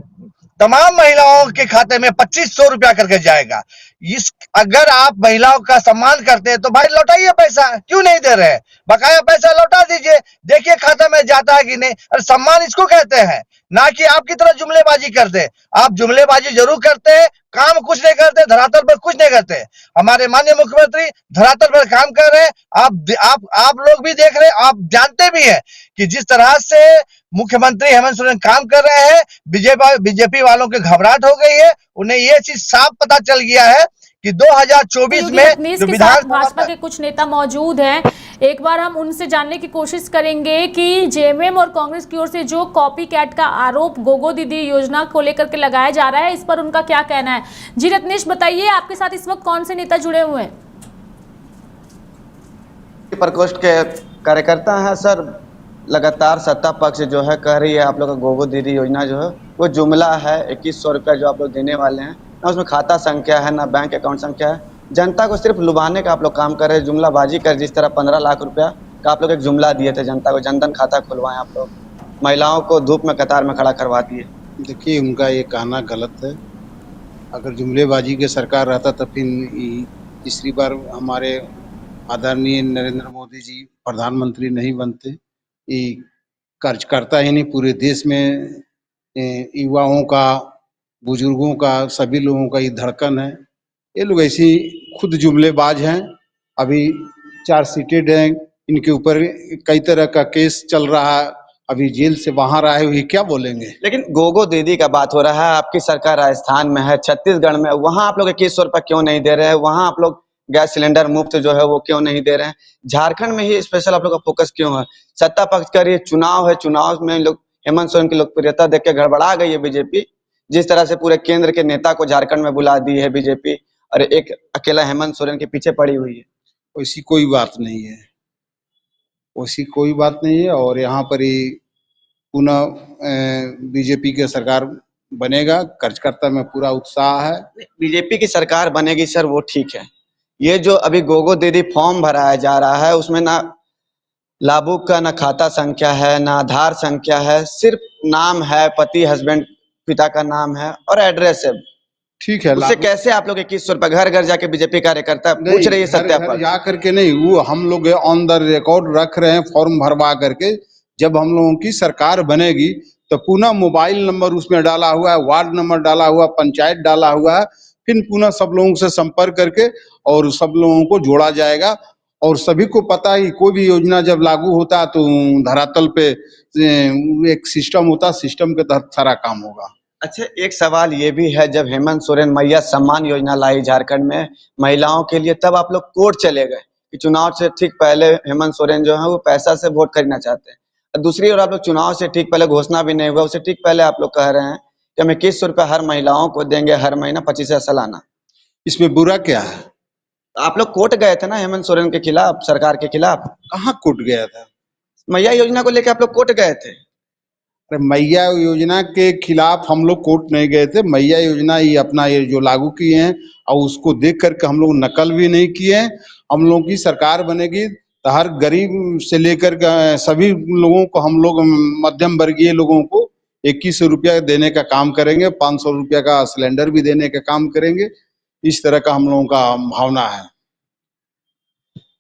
तमाम महिलाओं के खाते में 2500 रुपया करके जाएगा। अगर आप महिलाओं का सम्मान करते हैं तो भाई लौटाइए पैसा, क्यों नहीं दे रहे हैं? बकाया पैसा लौटा दीजिए, देखिए खाता में जाता है कि नहीं। अरे सम्मान इसको कहते हैं, ना कि आपकी तरह जुमलेबाजी करते। आप जुमलेबाजी जरूर करते हैं, काम कुछ नहीं करते, धरातल पर कुछ नहीं करते। हमारे माननीय मुख्यमंत्री धरातल पर काम कर रहे हैं। आप लोग भी देख रहे हैं, आप जानते भी हैं कि जिस तरह से मुख्यमंत्री हेमंत सोरेन काम कर रहे हैं, बीजेपी वालों की घबराहट हो गई है। उन्हें ये चीज साफ पता चल गया है कि 2024 योगी में रत्नीश जो के साथ भाजपा के कुछ नेता मौजूद हैं। एक बार हम उनसे जानने की कोशिश करेंगे कि जेएमएम और कांग्रेस की ओर से जो कॉपी कैट का आरोप गोगो दीदी योजना को लेकर के लगाया जा रहा है, इस पर उनका क्या कहना है। जी रत्नीश, बताइए, आपके साथ इस वक्त कौन से नेता जुड़े हुए हैं? प्रकोष्ठ के कार्यकर्ता हैं सर। लगातार सत्ता पक्ष जो है कह रही है आप लोग का गोगो दीदी योजना जो है वो जुमला है। 2100 रुपया जो आप लोग देने वाले हैं, ना उसमें खाता संख्या है ना बैंक अकाउंट संख्या है। जनता को सिर्फ लुभाने का आप लोग काम कर रहे हैं, जुमलाबाजी कर। जिस तरह 15 लाख रुपया का आप लोग एक जुमला दिए थे जनता को, जनधन खाता खुलवाएं आप लोग, महिलाओं को धूप में कतार में खड़ा करवा दिए। देखिए, उनका ये कहना गलत है। अगर जुमलेबाजी के सरकार रहता तो फिर तीसरी बार हमारे आदरणीय नरेंद्र मोदी जी प्रधानमंत्री नहीं बनते। ये कार्यकर्ता ही नहीं, पूरे देश में युवाओं का, बुजुर्गों का, सभी लोगों का ये धड़कन है। ये लोग ऐसी खुद जुमलेबाज हैं। अभी चार्जशीटेड हैं, इनके ऊपर कई तरह का केस चल रहा है। अभी जेल से बाहर आए हुए क्या बोलेंगे। लेकिन गोगो दीदी का बात हो रहा है, आपकी सरकार राजस्थान में है, छत्तीसगढ़ में, वहां आप लोग 2100 रुपया क्यों नहीं दे रहे हैं? वहां आप लोग गैस सिलेंडर मुफ्त जो है वो क्यों नहीं दे रहे हैं? झारखंड में ही स्पेशल आप लोग का फोकस क्यों है? सत्ता पक्ष का ये चुनाव है, चुनाव में लोग हेमंत सोरेन की लोकप्रियता देख के गड़बड़ा गई है बीजेपी। जिस तरह से पूरे केंद्र के नेता को झारखंड में बुला दी है बीजेपी, और एक अकेला हेमंत सोरेन के पीछे पड़ी हुई है। वैसी कोई बात नहीं है, वैसी कोई बात नहीं है। और यहाँ पर ही पुनः बीजेपी की सरकार बनेगा। कार्यकर्ता में पूरा उत्साह है। बीजेपी की सरकार बनेगी सर, वो ठीक है। ये जो अभी गोगो दीदी फॉर्म भराया जा रहा है, उसमें ना लाभुक का ना खाता संख्या है, ना आधार संख्या है, सिर्फ नाम है, पति हस्बैंड पिता का नाम है और एड्रेस है। ठीक है, उससे कैसे आप लोग 2100 रुपए घर घर जाके बीजेपी कार्यकर्ता पूछ रही है सत्यापन? जा करके नहीं, वो हम लोग ऑन द रिकॉर्ड रख रहे हैं फॉर्म भरवा करके। जब हम लोगों की सरकार बनेगी तो पुनः मोबाइल नंबर उसमें डाला हुआ है, वार्ड नंबर डाला हुआ, पंचायत डाला हुआ है। फिर पुनः सब लोगों से संपर्क करके और सब लोगों को जोड़ा जाएगा। और सभी को पता है कोई भी योजना जब लागू होता है तो धरातल पे एक सिस्टम होता है, सिस्टम के तहत सारा काम होगा। अच्छा, एक सवाल ये भी है, जब हेमंत सोरेन मैया सम्मान योजना लाई झारखंड में महिलाओं के लिए, तब आप लोग कोर्ट चले गए कि चुनाव से ठीक पहले हेमंत सोरेन जो है वो पैसा से वोट खरीदना चाहते हैं। दूसरी ओर आप लोग चुनाव से ठीक पहले, घोषणा भी नहीं हुआ उससे ठीक पहले, आप लोग कह रहे हैं कि हम 2100 रुपया हर महिलाओं को देंगे, हर महीना 25,000 सालाना। इसमें बुरा क्या है? आप लोग कोर्ट गए थे ना हेमंत सोरेन के खिलाफ, सरकार के खिलाफ। कहाँ कोर्ट गया था? मैया योजना को लेकर आप लोग कोर्ट गए थे। अरे मैया योजना के खिलाफ हम लोग कोर्ट नहीं गए थे। मैया योजना ये अपना ये जो लागू किए हैं और उसको देख करके हम लोग नकल भी नहीं किए हैं। हम लोगों की सरकार बनेगी तो हर गरीब से लेकर सभी लोगों को, हम लोग मध्यम वर्गीय लोगों को 2100 रुपया देने का काम करेंगे। 500 रुपया का सिलेंडर भी देने का काम करेंगे। इस तरह का हम लोगों का भावना है।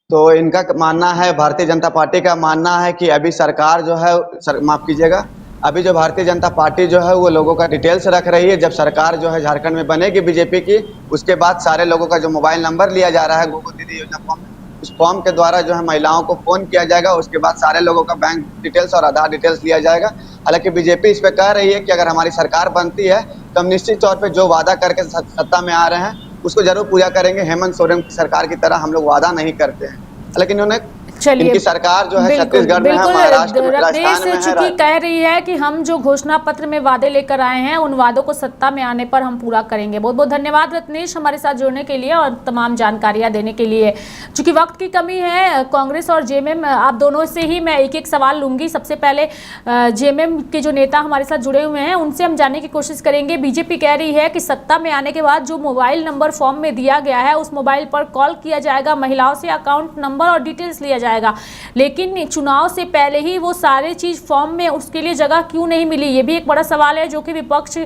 तो इनका मानना है, भारतीय जनता पार्टी का मानना है कि अभी सरकार जो है, माफ कीजिएगा, अभी जो भारतीय जनता पार्टी जो है वो लोगों का डिटेल्स रख रही है। जब सरकार जो है झारखंड में बनेगी बीजेपी की, उसके बाद सारे लोगों का जो मोबाइल नंबर लिया जा रहा है गोगो दीदी योजना फॉर्म, उस फॉर्म के द्वारा जो है महिलाओं को फोन किया जाएगा। उसके बाद सारे लोगों का बैंक डिटेल्स और आधार डिटेल्स लिया जाएगा। हालांकि बीजेपी इस पे कह रही है कि अगर हमारी सरकार बनती है तो हम निश्चित तौर पर जो वादा करके सत्ता में आ रहे हैं उसको जरूर पूरा करेंगे। हेमंत सोरेन की सरकार की तरह हम लोग वादा नहीं करते हैं, लेकिन उन्होंने, इनकी सरकार जो है छत्तीसगढ़ में है, महाराष्ट्र में, राजस्थान में है, चूंकि कह रही है कि हम जो घोषणा पत्र में वादे लेकर आए हैं उन वादों को सत्ता में आने पर हम पूरा करेंगे। बहुत बहुत धन्यवाद रत्नेश हमारे साथ जुड़ने के लिए और तमाम जानकारियां देने के लिए। चूंकि वक्त की कमी है, कांग्रेस और जेएमएम, आप दोनों से ही मैं एक एक सवाल लूंगी। सबसे पहले जेएमएम के जो नेता हमारे साथ जुड़े हुए हैं उनसे हम जानने की कोशिश करेंगे। बीजेपी कह रही है कि सत्ता में आने के बाद जो मोबाइल नंबर फॉर्म में दिया गया है उस मोबाइल पर कॉल किया जाएगा, महिलाओं से अकाउंट नंबर और डिटेल्स लिया जाएगा, लेकिन चुनाव से पहले ही वो सारे चीज फॉर्म में, उसके लिए जगह क्यों नहीं मिली? ये भी एक बड़ा सवाल है जो कि विपक्ष,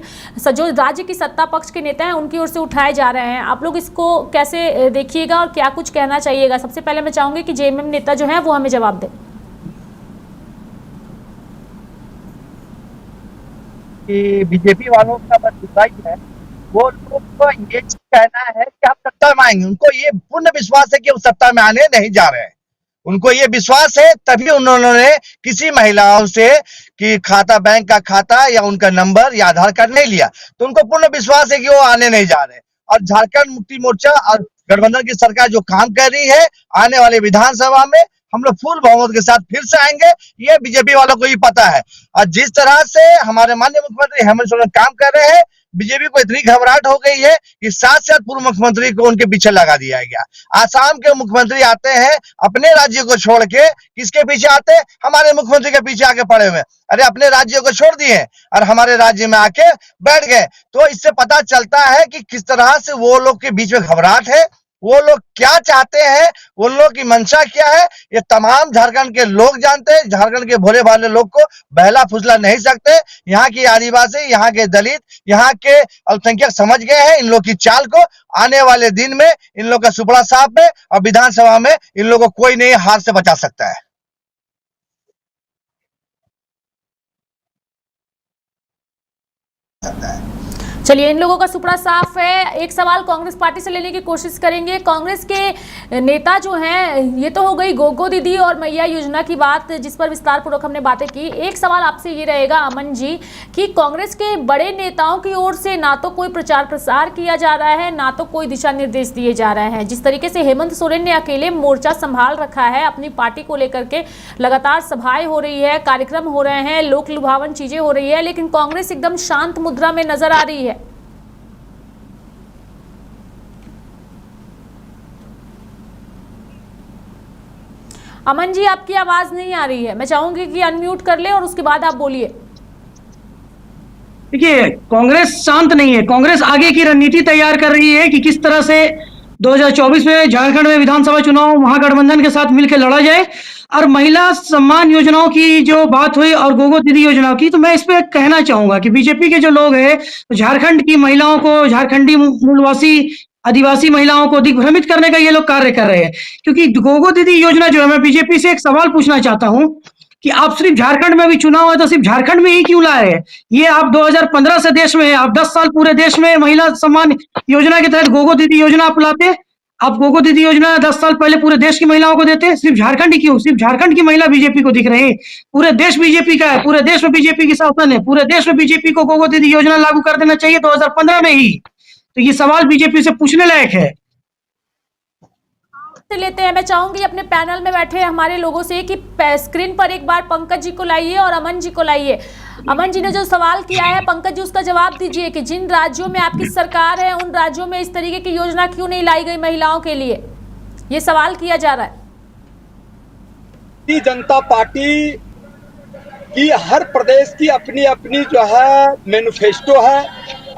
जो राज्य की सत्ता पक्ष के नेता हैं उनकी ओर से उठाए जा रहे हैं। आप लोग इसको कैसे देखिएगा और क्या कुछ कहना चाहिएगा? सबसे पहले मैं चाहूंगी कि जेएमएम नेता जो है वो हमें जवाब दे। कि बीजेपी वालों का बस दूसरा ही है, वो लोग को ये कहना है कि हम सत्ता में आएंगे। उनको ये पूर्ण विश्वास है कि वो सत्ता में आने नहीं जा रहे हैं। उनको ये विश्वास है, तभी उन्होंने किसी महिलाओं से कि खाता, बैंक का खाता या उनका नंबर या आधार कार्ड नहीं लिया। तो उनको पूर्ण विश्वास है कि वो आने नहीं जा रहे। और झारखंड मुक्ति मोर्चा और गठबंधन की सरकार जो काम कर रही है, आने वाले विधानसभा में हम लोग फुल बहुमत के साथ फिर से आएंगे, ये बीजेपी वालों को ही पता है। और जिस तरह से हमारे माननीय मुख्यमंत्री हेमंत सोरेन काम कर रहे हैं, बीजेपी को इतनी घबराहट हो गई है कि साथ पूर्व मुख्यमंत्री को उनके पीछे लगा दिया गया। आसाम के मुख्यमंत्री आते हैं अपने राज्य को छोड़ के, किसके पीछे आते हैं? हमारे मुख्यमंत्री के पीछे आके पड़े हुए। अरे अपने राज्य को छोड़ दिए और हमारे राज्य में आके बैठ गए। तो इससे पता चलता है कि किस तरह से वो लोग के बीच में घबराहट है, वो लोग क्या चाहते हैं, उन लोग की मंशा क्या है, ये तमाम झारखंड के लोग जानते हैं। झारखंड के भोले भाले लोग को बहला फुसला नहीं सकते। यहाँ की आदिवासी, यहाँ के दलित, यहाँ के अल्पसंख्यक समझ गए हैं इन लोग की चाल को। आने वाले दिन में इन लोग का सुपड़ा साफ है और विधानसभा में इन लोगों को कोई नहीं हाथ से बचा सकता है। चलिए, इन लोगों का सुपड़ा साफ है। एक सवाल कांग्रेस पार्टी से लेने की कोशिश करेंगे। कांग्रेस के नेता जो हैं, ये तो हो गई गोगो दीदी और मैया योजना की बात, जिस पर विस्तार पूर्वक हमने बातें की। एक सवाल आपसे ये रहेगा अमन जी कि कांग्रेस के बड़े नेताओं की ओर से ना तो कोई प्रचार प्रसार किया जा रहा है, ना तो कोई दिशा निर्देश दिए जा रहे हैं। जिस तरीके से हेमंत सोरेन ने अकेले मोर्चा संभाल रखा है अपनी पार्टी को लेकर के, लगातार सभाएं हो रही है, कार्यक्रम हो रहे हैं, लोक लुभावन चीजें हो रही है, लेकिन कांग्रेस एकदम शांत मुद्रा में नजर आ रही है। अमन जी, आपकी आवाज नहीं आ रही है। मैं चाहूंगी कि अनम्यूट कर ले और उसके बाद आप बोलिए। देखिए, कांग्रेस शांत नहीं है। कांग्रेस आगे की रणनीति तैयार कर रही है कि किस तरह से 2024 में झारखंड में विधानसभा चुनाव महागठबंधन के साथ मिलकर लड़ा जाए। और महिला सम्मान योजनाओं की जो बात हुई और गोगो दीदी योजना की, तो मैं इस पे कहना चाहूंगा कि बीजेपी के जो लोग हैं, झारखंड की महिलाओं को, झारखंडी मूलवासी आदिवासी महिलाओं को दिग्भ्रमित करने का ये लोग कार्य कर रहे हैं। क्योंकि गोगो दीदी योजना जो है, मैं बीजेपी से एक सवाल पूछना चाहता हूं कि आप सिर्फ झारखंड में भी चुनाव है तो सिर्फ झारखंड में ही क्यों लाए हैं? ये आप 2015 से देश में है, आप 10 साल पूरे देश में महिला सम्मान योजना के तहत गोगो दीदी योजना आप लाते। आप गोगो दीदी योजना 10 साल पहले पूरे देश की महिलाओं को देते, सिर्फ झारखंड ही क्यों? सिर्फ झारखंड की महिला बीजेपी को दिख रही है। पूरे देश बीजेपी का है, पूरे देश में बीजेपी की शासन है, पूरे देश में बीजेपी को गोगो दीदी योजना लागू कर देना चाहिए 2015 में ही। तो ये सवाल बीजेपी से पूछने लायक है। लेते हैं, मैं चाहूंगी अपने पैनल में बैठे हमारे लोगों से कि स्क्रीन पर एक बार पंकज जी को लाइए और अमन जी को लाइए। अमन जी ने जो सवाल किया है, पंकज जी उसका जवाब दीजिए कि जिन राज्यों में आपकी सरकार है, उन राज्यों में इस तरीके की योजना क्यों नहीं लाई गई महिलाओं के लिए, ये सवाल किया जा रहा है। भारतीय जनता पार्टी की हर प्रदेश की अपनी अपनी जो है मैनिफेस्टो है,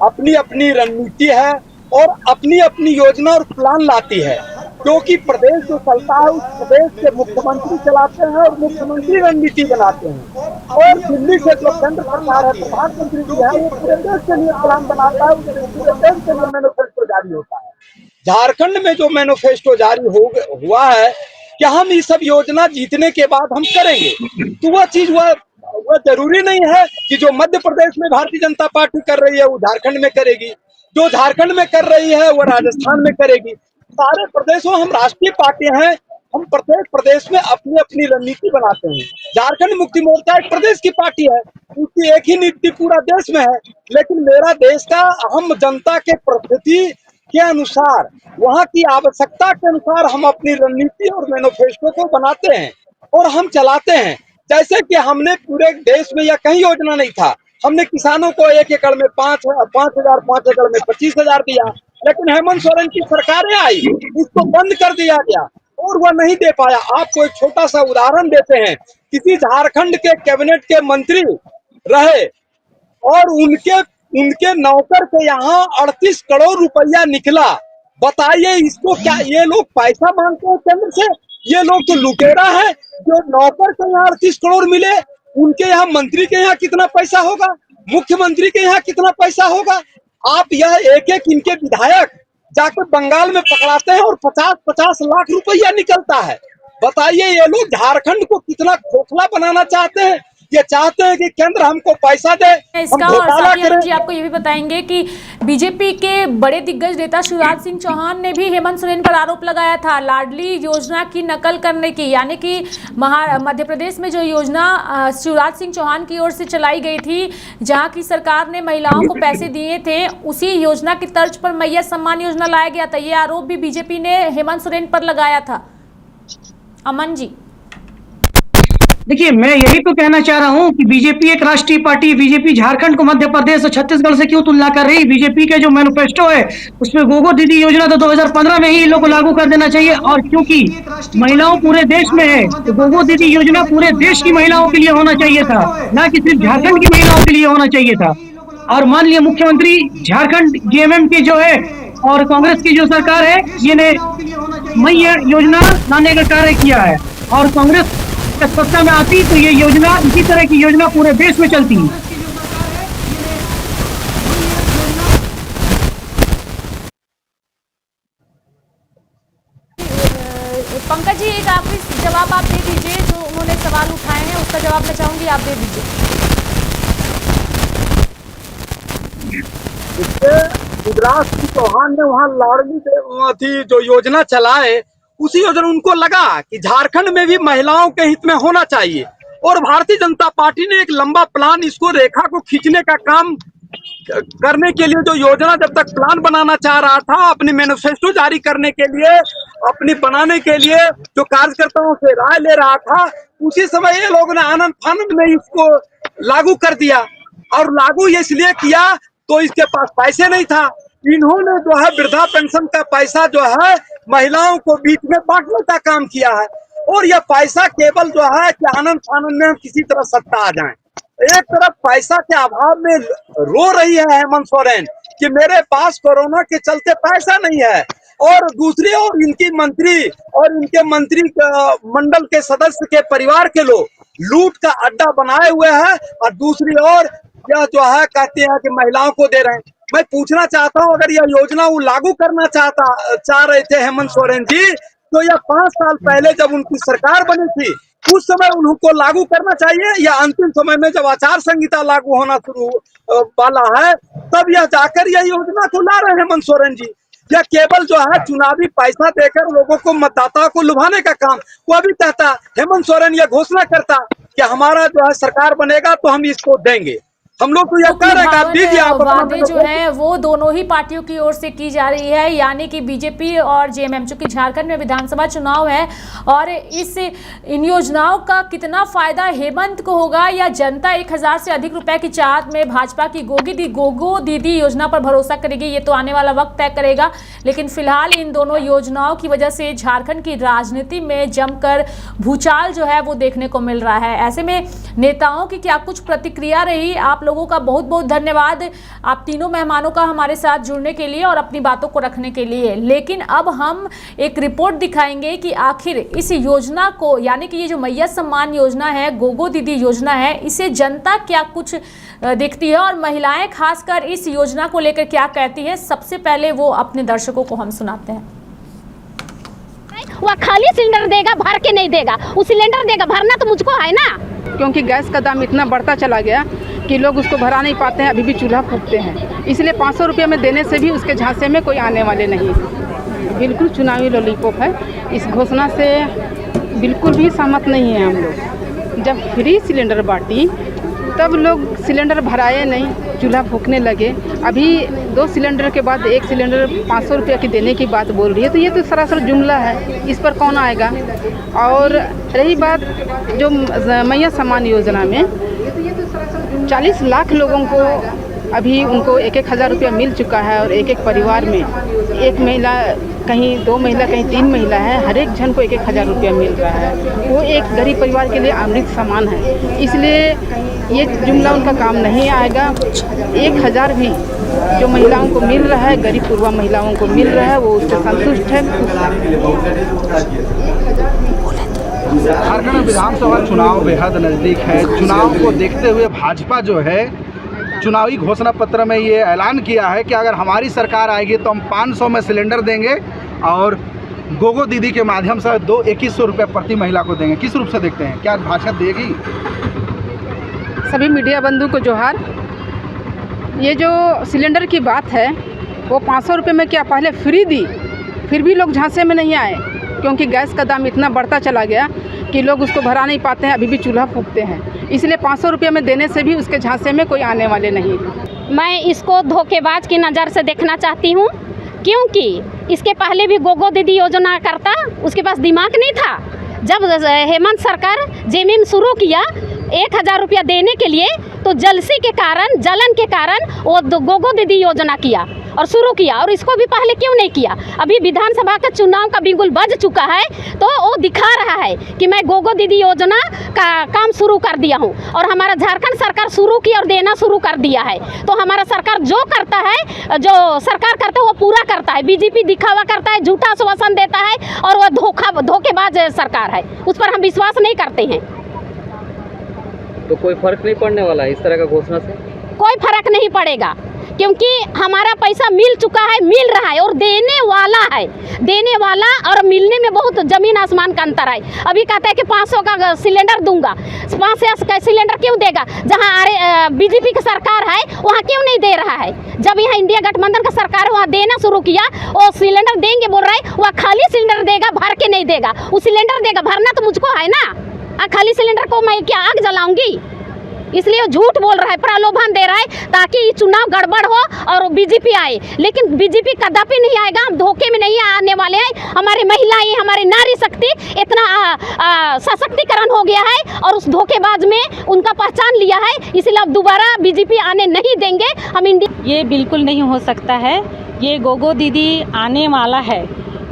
अपनी अपनी रणनीति है और अपनी अपनी योजना और प्लान लाती है। क्योंकि प्रदेश जो चलता है उस प्रदेश के मुख्यमंत्री चलाते हैं और मुख्यमंत्री रणनीति बनाते हैं। और दिल्ली से जो केंद्र सरकार है, प्रधानमंत्री जी है, वो पूरे देश के लिए प्लान बनाता है, पूरे देश के लिए मैनिफेस्टो जारी होता है। झारखंड में जो मैनिफेस्टो जारी हुआ है कि हम ये सब योजना जीतने के बाद हम करेंगे, तो वह चीज वह जरूरी नहीं है कि जो मध्य प्रदेश में भारतीय जनता पार्टी कर रही है वो झारखंड में करेगी, जो झारखंड में कर रही है वो राजस्थान में करेगी। सारे प्रदेशों, हम राष्ट्रीय पार्टी हैं, हम प्रत्येक प्रदेश में अपनी अपनी रणनीति बनाते हैं। झारखंड मुक्ति मोर्चा एक प्रदेश की पार्टी है, उसकी एक ही नीति पूरा देश में है, लेकिन मेरा देश का हम जनता के परिस्थिति के अनुसार, वहाँ की आवश्यकता के अनुसार हम अपनी रणनीति और मैनिफेस्टो को बनाते हैं और हम चलाते हैं। जैसे कि हमने पूरे देश में यह कहीं योजना नहीं था, हमने किसानों को 1 एकड़ में 5,000, 5 एकड़ में 25,000 दिया, लेकिन हेमंत सोरेन की सरकारें आई, इसको बंद कर दिया गया और वह नहीं दे पाया। आपको एक छोटा सा उदाहरण देते हैं, किसी झारखंड के कैबिनेट के मंत्री रहे और उनके नौकर के यहाँ 38 करोड़ रुपया निकला। बताइए इसको क्या ये लोग पैसा मांगते हैं केंद्र से? ये लोग तो लुटेरा है। जो नौकर के यहाँ 38 करोड़ मिले, उनके यहाँ मंत्री के यहाँ कितना पैसा होगा, मुख्यमंत्री के यहाँ कितना पैसा होगा? आप यह एक एक इनके विधायक जाकर बंगाल में पकड़ाते हैं और 50-50 लाख रुपया निकलता है। बताइए ये लोग झारखंड को कितना खोखला बनाना चाहते हैं। ये चाहते हैं कि केंद्र हमको पैसा दे, हम इसका और घोटाला साथ ही अरुण करें। जी आपको ये भी बताएंगे कि बीजेपी के बड़े दिग्गज नेता शिवराज सिंह चौहान ने भी हेमंत सोरेन पर आरोप लगाया था लाडली योजना की नकल करने की, यानी कि मध्य प्रदेश में जो योजना शिवराज सिंह चौहान की ओर से चलाई गई थी, जहां की सरकार ने महिलाओं को पैसे दिए थे, उसी योजना की तर्ज पर मैया सम्मान योजना लाया गया था। ये आरोप भी बीजेपी ने हेमंत सोरेन पर लगाया था। अमन जी, देखिए, मैं यही तो कहना चाह रहा हूं कि बीजेपी एक राष्ट्रीय पार्टी, बीजेपी झारखंड को मध्य प्रदेश और छत्तीसगढ़ से क्यों तुलना कर रही? बीजेपी के जो मैनिफेस्टो है उसमें गोगो दीदी योजना तो 2015 में ही इन लोगों को लागू कर देना चाहिए। और क्योंकि महिलाओं पूरे देश में है तो गोगो दीदी योजना पूरे देश की महिलाओं के लिए होना चाहिए था, ना कि सिर्फ झारखंड की महिलाओं के लिए होना चाहिए था। और मान लिया मुख्यमंत्री झारखंड जेएमएम की जो है और कांग्रेस की जो सरकार है, ये ने मैया योजना लाने का कार्य किया है, और कांग्रेस सत्ता में आती तो ये योजना, इसी तरह की योजना पूरे देश में चलती है। पंकज जी, एक आखिरी जवाब आप दे दीजिए, जो उन्होंने सवाल उठाए हैं उसका जवाब मैं चाहूंगी आप दे दीजिए। शिवराज सिंह चौहान ने वहाँ लाडली थी जो योजना चलाए, उसी योजना उनको लगा कि झारखंड में भी महिलाओं के हित में होना चाहिए, और भारतीय जनता पार्टी ने एक लंबा प्लान, इसको रेखा को खींचने का काम करने के लिए जो योजना जब तक प्लान बनाना चाह रहा था, अपनी मैनिफेस्टो जारी करने के लिए, अपनी बनाने के लिए जो कार्यकर्ताओं से राय ले रहा था, उसी समय ये लोगों ने आनंद फानंद में इसको लागू कर दिया। और लागू इसलिए किया तो इसके पास पैसे नहीं था, इन्होंने जो है वृद्धा पेंशन का पैसा जो है महिलाओं को बीच में बांटने का काम किया है, और यह पैसा केवल जो है कि आनंद फानंद में किसी तरह सत्ता आ जाए। एक तरफ पैसा के अभाव में रो रही है हेमंत सोरेन कि मेरे पास कोरोना के चलते पैसा नहीं है, और दूसरी ओर इनकी मंत्री और इनके मंत्री मंडल के सदस्य के परिवार के लोग लूट का अड्डा बनाए हुए हैं, और दूसरी ओर यह जो है कहते हैं कि महिलाओं को दे रहे हैं। मैं पूछना चाहता हूं, अगर यह योजना वो लागू करना चाह रहे थे हेमंत सोरेन जी, तो यह 5 साल पहले जब उनकी सरकार बनी थी उस समय उनको लागू करना चाहिए, या अंतिम समय में जब आचार संहिता लागू होना शुरू वाला है तब यह जाकर यह योजना को ला रहे हैं हेमंत सोरेन जी? यह केवल जो है चुनावी पैसा देकर लोगों को, मतदाताओं को लुभाने का काम। वो अभी कहता हेमंत सोरेन यह घोषणा करता कि हमारा जो है सरकार बनेगा तो हम इसको देंगे, हम लोग तो यह कह रहे हैं कि आप दीजिए, आप वादे जो है वो दोनों ही पार्टियों की ओर से की जा रही है, यानी कि बीजेपी और जेएमएम, चूंकि झारखंड में विधानसभा चुनाव है, और इन योजनाओं का कितना फायदा हेमंत को होगा या जनता 1000 से अधिक रुपए की चाहत में भाजपा की गोगो दीदी योजना पर भरोसा करेगी, ये तो आने वाला वक्त तय करेगा। लेकिन फिलहाल इन दोनों योजनाओं की वजह से झारखंड की राजनीति में जमकर भूचाल जो है वो देखने को मिल रहा है। ऐसे में नेताओं की क्या कुछ प्रतिक्रिया रही? आप लोगों का बहुत बहुत धन्यवाद, आप तीनों मेहमानों का हमारे साथ जुड़ने के लिए और अपनी बातों को रखने के लिए। लेकिन अब हम एक रिपोर्ट दिखाएंगे कि आखिर इस योजना को, यानी कि ये जो मैया सम्मान योजना है, गोगो दीदी योजना है, इसे जनता क्या कुछ देखती है और महिलाएं खासकर इस योजना को लेकर क्या कहती है, सबसे पहले वो अपने दर्शकों को हम सुनाते हैं। वह खाली सिलेंडर देगा, भर के नहीं देगा। वो सिलेंडर देगा, भरना तो मुझको है ना, क्योंकि गैस का दाम इतना बढ़ता चला गया कि लोग उसको भरा नहीं पाते हैं, अभी भी चूल्हा फूकते हैं। इसलिए 500 रुपये में देने से भी उसके झांसे में कोई आने वाले नहीं। बिल्कुल चुनावी लॉलीपॉप है। इस घोषणा से बिल्कुल भी सहमत नहीं है हम लोग। जब फ्री सिलेंडर बांटी तब लोग सिलेंडर भराए नहीं, चूल्हा फूकने लगे। अभी 2 सिलेंडर के बाद 1 सिलेंडर 500 रुपये की देने की बात बोल रही है, तो ये तो सरासर जुमला है, इस पर कौन आएगा। और रही बात जो मैया सम्मान योजना में 40 लाख लोगों को अभी उनको 1-1 हज़ार रुपया मिल चुका है, और एक परिवार में 1 महिला, कहीं 2 महिला, कहीं 3 महिला है, हर एक जन को 1-1 हज़ार रुपया मिल रहा है। वो एक गरीब परिवार के लिए अमृत समान है, इसलिए ये जुमला उनका काम नहीं आएगा। 1 हज़ार भी जो महिलाओं को मिल रहा है, गरीब पूर्वा महिलाओं को मिल रहा है, वो उससे संतुष्ट है। झारखंड विधानसभा चुनाव बेहद नज़दीक है। चुनाव को देखते हुए भाजपा जो है चुनावी घोषणा पत्र में ये ऐलान किया है कि अगर हमारी सरकार आएगी तो हम 500 में सिलेंडर देंगे और गोगो दीदी के माध्यम से 2100 रुपये प्रति महिला को देंगे। किस रूप से देखते हैं, क्या भाजपा देगी? सभी मीडिया बंधु को जोहार। ये जो सिलेंडर की बात है वो 500 रुपये में क्या पहले फ्री दी, फिर भी लोग झांसे में नहीं आए, क्योंकि गैस का दाम इतना बढ़ता चला गया कि लोग उसको भरा नहीं पाते हैं, अभी भी चूल्हा फूंकते हैं। इसलिए 500 रुपये में देने से भी उसके झांसे में कोई आने वाले नहीं। मैं इसको धोखेबाज की नज़र से देखना चाहती हूँ, क्योंकि इसके पहले भी गोगो दीदी योजना करता, उसके पास दिमाग नहीं था। जब हेमंत सरकार जेमीम शुरू किया 1000 रुपया देने के लिए, तो जलसी के कारण, जलन के कारण वो गोगो दीदी योजना किया और शुरू किया, और इसको भी पहले क्यों नहीं किया? अभी विधानसभा का चुनाव का बिगुल बज चुका है, तो वो दिखा रहा है कि मैं गोगो दीदी योजना का काम शुरू कर दिया हूँ, और हमारा झारखंड सरकार शुरू की और देना शुरू कर दिया है। तो हमारा सरकार जो करता है, जो सरकार करता है वो पूरा करता है। बीजेपी दिखावा करता है, झूठा आश्वासन देता है, और वह धोखेबाज सरकार है, उस पर हम विश्वास नहीं करते हैं। तो कोई फर्क नहीं पड़ने वाला है इस तरह का घोषणा से? कोई फर्क नहीं पड़ेगा, क्योंकि हमारा पैसा मिल चुका है, मिल रहा है, और देने वाला है। देने वाला और मिलने में बहुत ज़मीन आसमान का अंतर है। अभी कहता है कि 500 का सिलेंडर दूंगा, 500 का सिलेंडर क्यों देगा? जहां बीजेपी की सरकार है वहां क्यों नहीं दे रहा है? जब यहाँ इंडिया गठबंधन का सरकार है वहाँ देना शुरू किया, वो सिलेंडर देंगे बोल रहा है, वह खाली सिलेंडर देगा, भर के नहीं देगा। वो सिलेंडर देगा, भरना तो मुझको है ना। खाली सिलेंडर को मैं क्या आग जलाऊंगी? इसलिए झूठ बोल रहा है, प्रलोभन दे रहा है, ताकि चुनाव गड़बड़ हो और बीजेपी आए। लेकिन बीजेपी कदापि नहीं आएगा, हम धोखे में नहीं आने वाले हैं। हमारी महिलाएं, हमारी नारी शक्ति इतना सशक्तिकरण हो गया है, और उस धोखेबाज में उनका पहचान लिया है, इसलिए अब दोबारा बीजेपी आने नहीं देंगे हम इंडिया। ये बिल्कुल नहीं हो सकता है। ये गोगो दीदी आने वाला है,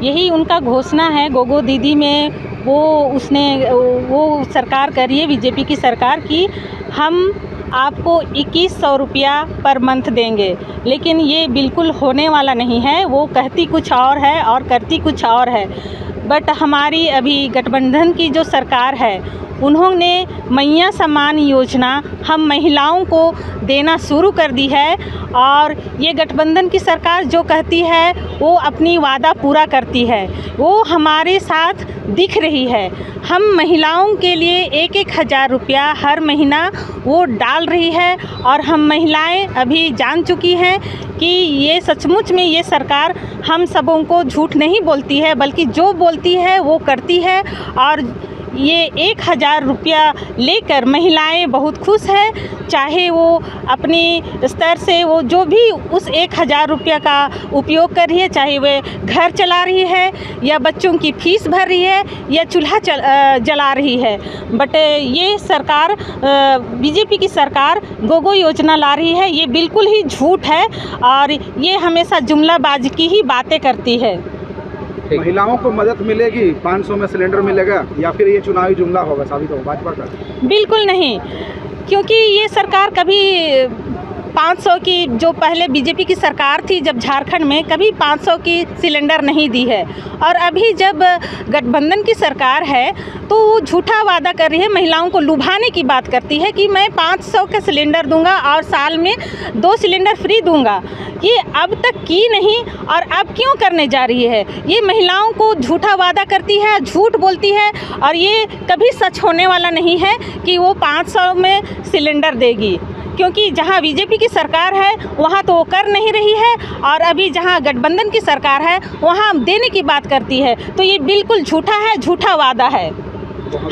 यही उनका घोषणा है। गोगो दीदी में वो सरकार करी है, बीजेपी की सरकार की, हम आपको 2100 रुपया पर मंथ देंगे, लेकिन ये बिल्कुल होने वाला नहीं है। वो कहती कुछ और है और करती कुछ और है। बट हमारी अभी गठबंधन की जो सरकार है, उन्होंने मैया सम्मान योजना हम महिलाओं को देना शुरू कर दी है, और ये गठबंधन की सरकार जो कहती है वो अपनी वादा पूरा करती है, वो हमारे साथ दिख रही है। हम महिलाओं के लिए 1,000 रुपया हर महीना वो डाल रही है, और हम महिलाएं अभी जान चुकी हैं कि ये सचमुच में ये सरकार हम सबों को झूठ नहीं बोलती है, बल्कि जो बोलती है वो करती है। और ये 1,000 रुपया लेकर महिलाएं बहुत खुश हैं। चाहे वो अपने स्तर से वो जो भी उस 1,000 रुपया का उपयोग कर रही है, चाहे वे घर चला रही है, या बच्चों की फीस भर रही है, या चूल्हा जला रही है। बट ये सरकार, बीजेपी की सरकार गोगो योजना ला रही है, ये बिल्कुल ही झूठ है, और ये हमेशा जुमलाबाजी की ही बातें करती है। महिलाओं को मदद मिलेगी, 500 में सिलेंडर मिलेगा, या फिर ये चुनावी जुमला होगा साबित होगा भाजपा का? बिल्कुल नहीं, क्योंकि ये सरकार कभी 500 की, जो पहले बीजेपी की सरकार थी जब झारखंड में, कभी 500 की सिलेंडर नहीं दी है। और अभी जब गठबंधन की सरकार है तो वो झूठा वादा कर रही है, महिलाओं को लुभाने की बात करती है कि मैं 500 का सिलेंडर दूंगा और साल में 2 सिलेंडर फ्री दूंगा। ये अब तक की नहीं, और अब क्यों करने जा रही है? ये महिलाओं को झूठा वादा करती है, झूठ बोलती है, और ये कभी सच होने वाला नहीं है कि वो 500 में सिलेंडर देगी, क्योंकि जहां बीजेपी की सरकार है वहां तो वो कर नहीं रही है, और अभी जहां गठबंधन की सरकार है वहां देने की बात करती है। तो ये बिल्कुल झूठा है, झूठा वादा है।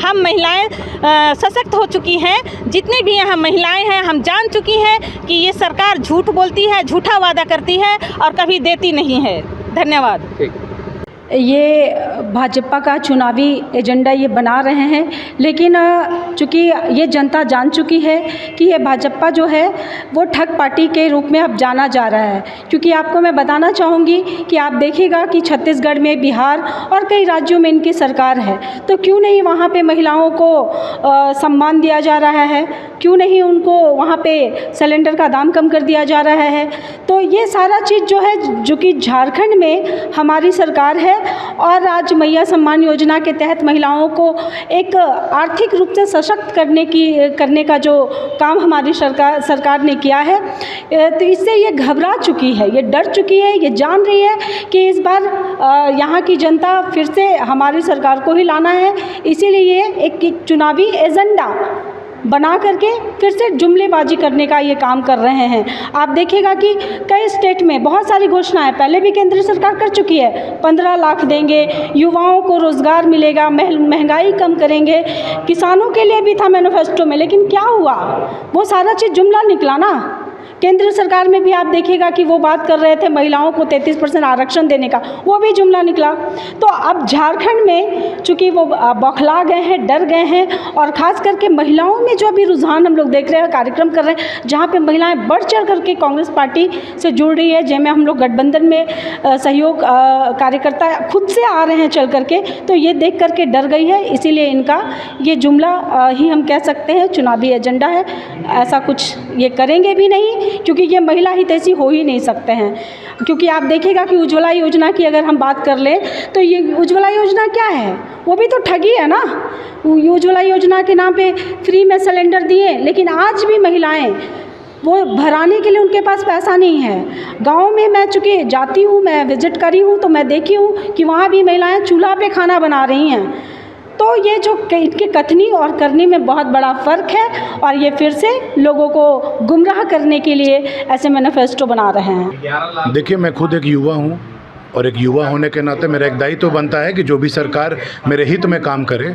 हम महिलाएं सशक्त हो चुकी हैं, जितनी भी यहाँ महिलाएं हैं, हम जान चुकी हैं कि ये सरकार झूठ बोलती है, झूठा वादा करती है, और कभी देती नहीं है। धन्यवाद। ये भाजपा का चुनावी एजेंडा ये बना रहे हैं, लेकिन चूँकि ये जनता जान चुकी है कि ये भाजपा जो है वो ठग पार्टी के रूप में अब जाना जा रहा है। क्योंकि आपको मैं बताना चाहूँगी कि आप देखिएगा कि छत्तीसगढ़ में, बिहार और कई राज्यों में इनकी सरकार है, तो क्यों नहीं वहाँ पे महिलाओं को सम्मान दिया जा रहा है? क्यों नहीं उनको वहाँ पे सिलेंडर का दाम कम कर दिया जा रहा है? तो ये सारा चीज़ जो है, जो कि झारखंड में हमारी सरकार है, और आज मैया सम्मान योजना के तहत महिलाओं को एक आर्थिक रूप से सशक्त करने का जो काम हमारी सरकार ने किया है, तो इससे ये घबरा चुकी है, ये डर चुकी है, ये जान रही है कि इस बार यहाँ की जनता फिर से हमारी सरकार को ही लाना है। इसीलिए एक चुनावी एजेंडा बना करके फिर से जुमलेबाजी करने का ये काम कर रहे हैं। आप देखिएगा कि कई स्टेट में बहुत सारी घोषणाएं पहले भी केंद्र सरकार कर चुकी है। 15 लाख देंगे, युवाओं को रोज़गार मिलेगा, महंगाई कम करेंगे, किसानों के लिए भी था मैनिफेस्टो में, लेकिन क्या हुआ? वो सारा चीज़ जुमला निकला ना। केंद्र सरकार में भी आप देखिएगा कि वो बात कर रहे थे महिलाओं को 33% आरक्षण देने का, वो भी जुमला निकला। तो अब झारखंड में चूँकि वो बौखला गए हैं, डर गए हैं, और ख़ास करके महिलाओं में जो अभी रुझान हम लोग देख रहे हैं, कार्यक्रम कर रहे हैं जहाँ पे महिलाएं बढ़ चढ़ करके कांग्रेस पार्टी से जुड़ रही है, जिनमें हम लोग गठबंधन में सहयोग कार्यकर्ता खुद से आ रहे हैं चल करके, तो ये देख करके डर गई है। इसीलिए इनका ये जुमला ही हम कह सकते हैं चुनावी एजेंडा है। ऐसा कुछ ये करेंगे भी नहीं, क्योंकि ये महिला हितैषी हो ही नहीं सकते हैं। क्योंकि आप देखिएगा कि उज्ज्वला योजना की अगर हम बात कर लें तो ये उज्ज्वला योजना क्या है? वो भी तो ठगी है ना। उज्ज्वला योजना के नाम पे फ्री में सिलेंडर दिए, लेकिन आज भी महिलाएं वो भराने के लिए उनके पास पैसा नहीं है। गांव में मैं चूँकि जाती हूँ, मैं विजिट करी हूँ, तो मैं देखी हूँ कि वहाँ भी महिलाएं चूल्हा पे खाना बना रही हैं। तो ये जो इनके कथनी और करनी में बहुत बड़ा फ़र्क है, और ये फिर से लोगों को गुमराह करने के लिए ऐसे मैनिफेस्टो बना रहे हैं। देखिए, मैं खुद एक युवा हूँ, और एक युवा होने के नाते मेरा एक दायित्व बनता है कि जो भी सरकार मेरे हित में काम करे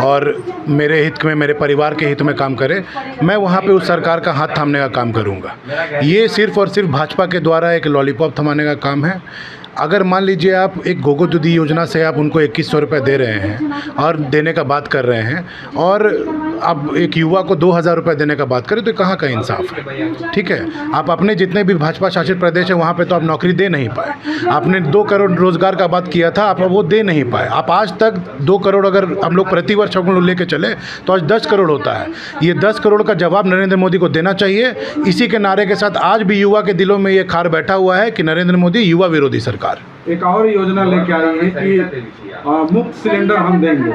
और मेरे हित में, मेरे परिवार के हित में काम करे, मैं वहाँ पे उस सरकार का हाथ थामने का काम करूँगा। ये सिर्फ़ और सिर्फ भाजपा के द्वारा एक लॉलीपॉप थमाने का काम है। अगर मान लीजिए आप एक गोगो दीदी योजना से आप उनको 2100 रुपये दे रहे हैं और देने का बात कर रहे हैं, और अब एक युवा को 2000 रुपये देने का बात करें, तो कहाँ का इंसाफ है? ठीक है, आप अपने जितने भी भाजपा शासित प्रदेश है वहाँ पे तो आप नौकरी दे नहीं पाए। आपने 2 करोड़ रोजगार का बात किया था, आप वो दे नहीं पाए। आप आज तक 2 करोड़ अगर हम लोग प्रतिवर्ष हम लोग लेके चले तो आज 10 करोड़ होता है। ये 10 करोड़ का जवाब नरेंद्र मोदी को देना चाहिए। इसी के नारे के साथ आज भी युवा के दिलों में ये खार बैठा हुआ है कि नरेंद्र मोदी युवा विरोधी सरकार। एक और योजना लेके आई है कि मुफ्त सिलेंडर हम देंगे,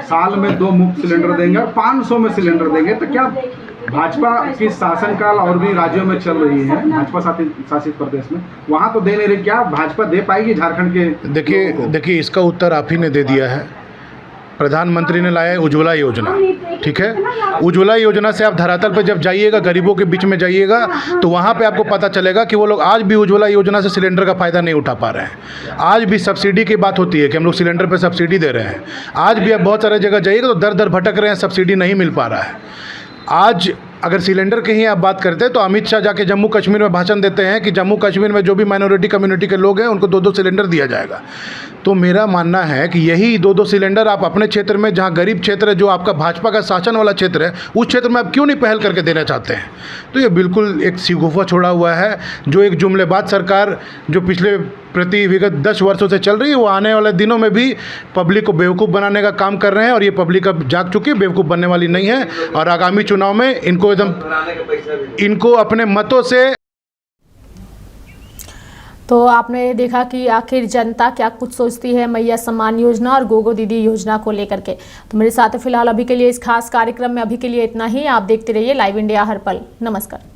साल में 2 मुफ्त सिलेंडर देंगे और 500 में सिलेंडर देंगे। तो क्या भाजपा की शासनकाल और भी राज्यों में चल रही है, भाजपा शासित प्रदेश में, वहाँ तो दे नहीं रही, क्या भाजपा दे पाएगी झारखंड के? देखिए इसका उत्तर आप ही ने दे दिया है। प्रधानमंत्री ने लाया है उज्ज्वला योजना, ठीक है। उज्ज्वला योजना से आप धरातल पर जब जाइएगा, गरीबों के बीच में जाइएगा, तो वहाँ पे आपको पता चलेगा कि वो लोग आज भी उज्ज्वला योजना से सिलेंडर का फ़ायदा नहीं उठा पा रहे हैं। आज भी सब्सिडी की बात होती है कि हम लोग सिलेंडर पे सब्सिडी दे रहे हैं। आज भी आप बहुत सारे जगह जाइएगा तो दर दर भटक रहे हैं, सब्सिडी नहीं मिल पा रहा है। आज अगर सिलेंडर की ही आप बात करते हैं तो अमित शाह जाके जम्मू कश्मीर में भाषण देते हैं कि जम्मू कश्मीर में जो भी माइनॉरिटी कम्युनिटी के लोग हैं उनको 2-2 सिलेंडर दिया जाएगा। तो मेरा मानना है कि यही 2-2 सिलेंडर आप अपने क्षेत्र में, जहां गरीब क्षेत्र है, जो आपका भाजपा का शासन वाला क्षेत्र है, उस क्षेत्र में आप क्यों नहीं पहल करके देना चाहते हैं? तो ये बिल्कुल एक शिगुफा छोड़ा हुआ है, जो एक जुमलेबाज सरकार जो पिछले विगत 10 वर्षों से चल रही है, वो आने वाले दिनों में भी पब्लिक को बेवकूफ़ बनाने का काम कर रहे हैं। और ये पब्लिक अब जाग चुकी है, बेवकूफ़ बनने वाली नहीं है। और आगामी चुनाव में इनको अपने मतों से। तो आपने देखा कि आखिर जनता क्या कुछ सोचती है मैया सम्मान योजना और गोगो दीदी योजना को लेकर के। तो मेरे साथ फिलहाल अभी के लिए इस खास कार्यक्रम में अभी के लिए इतना ही। आप देखते रहिए लाइव इंडिया हर पल। नमस्कार।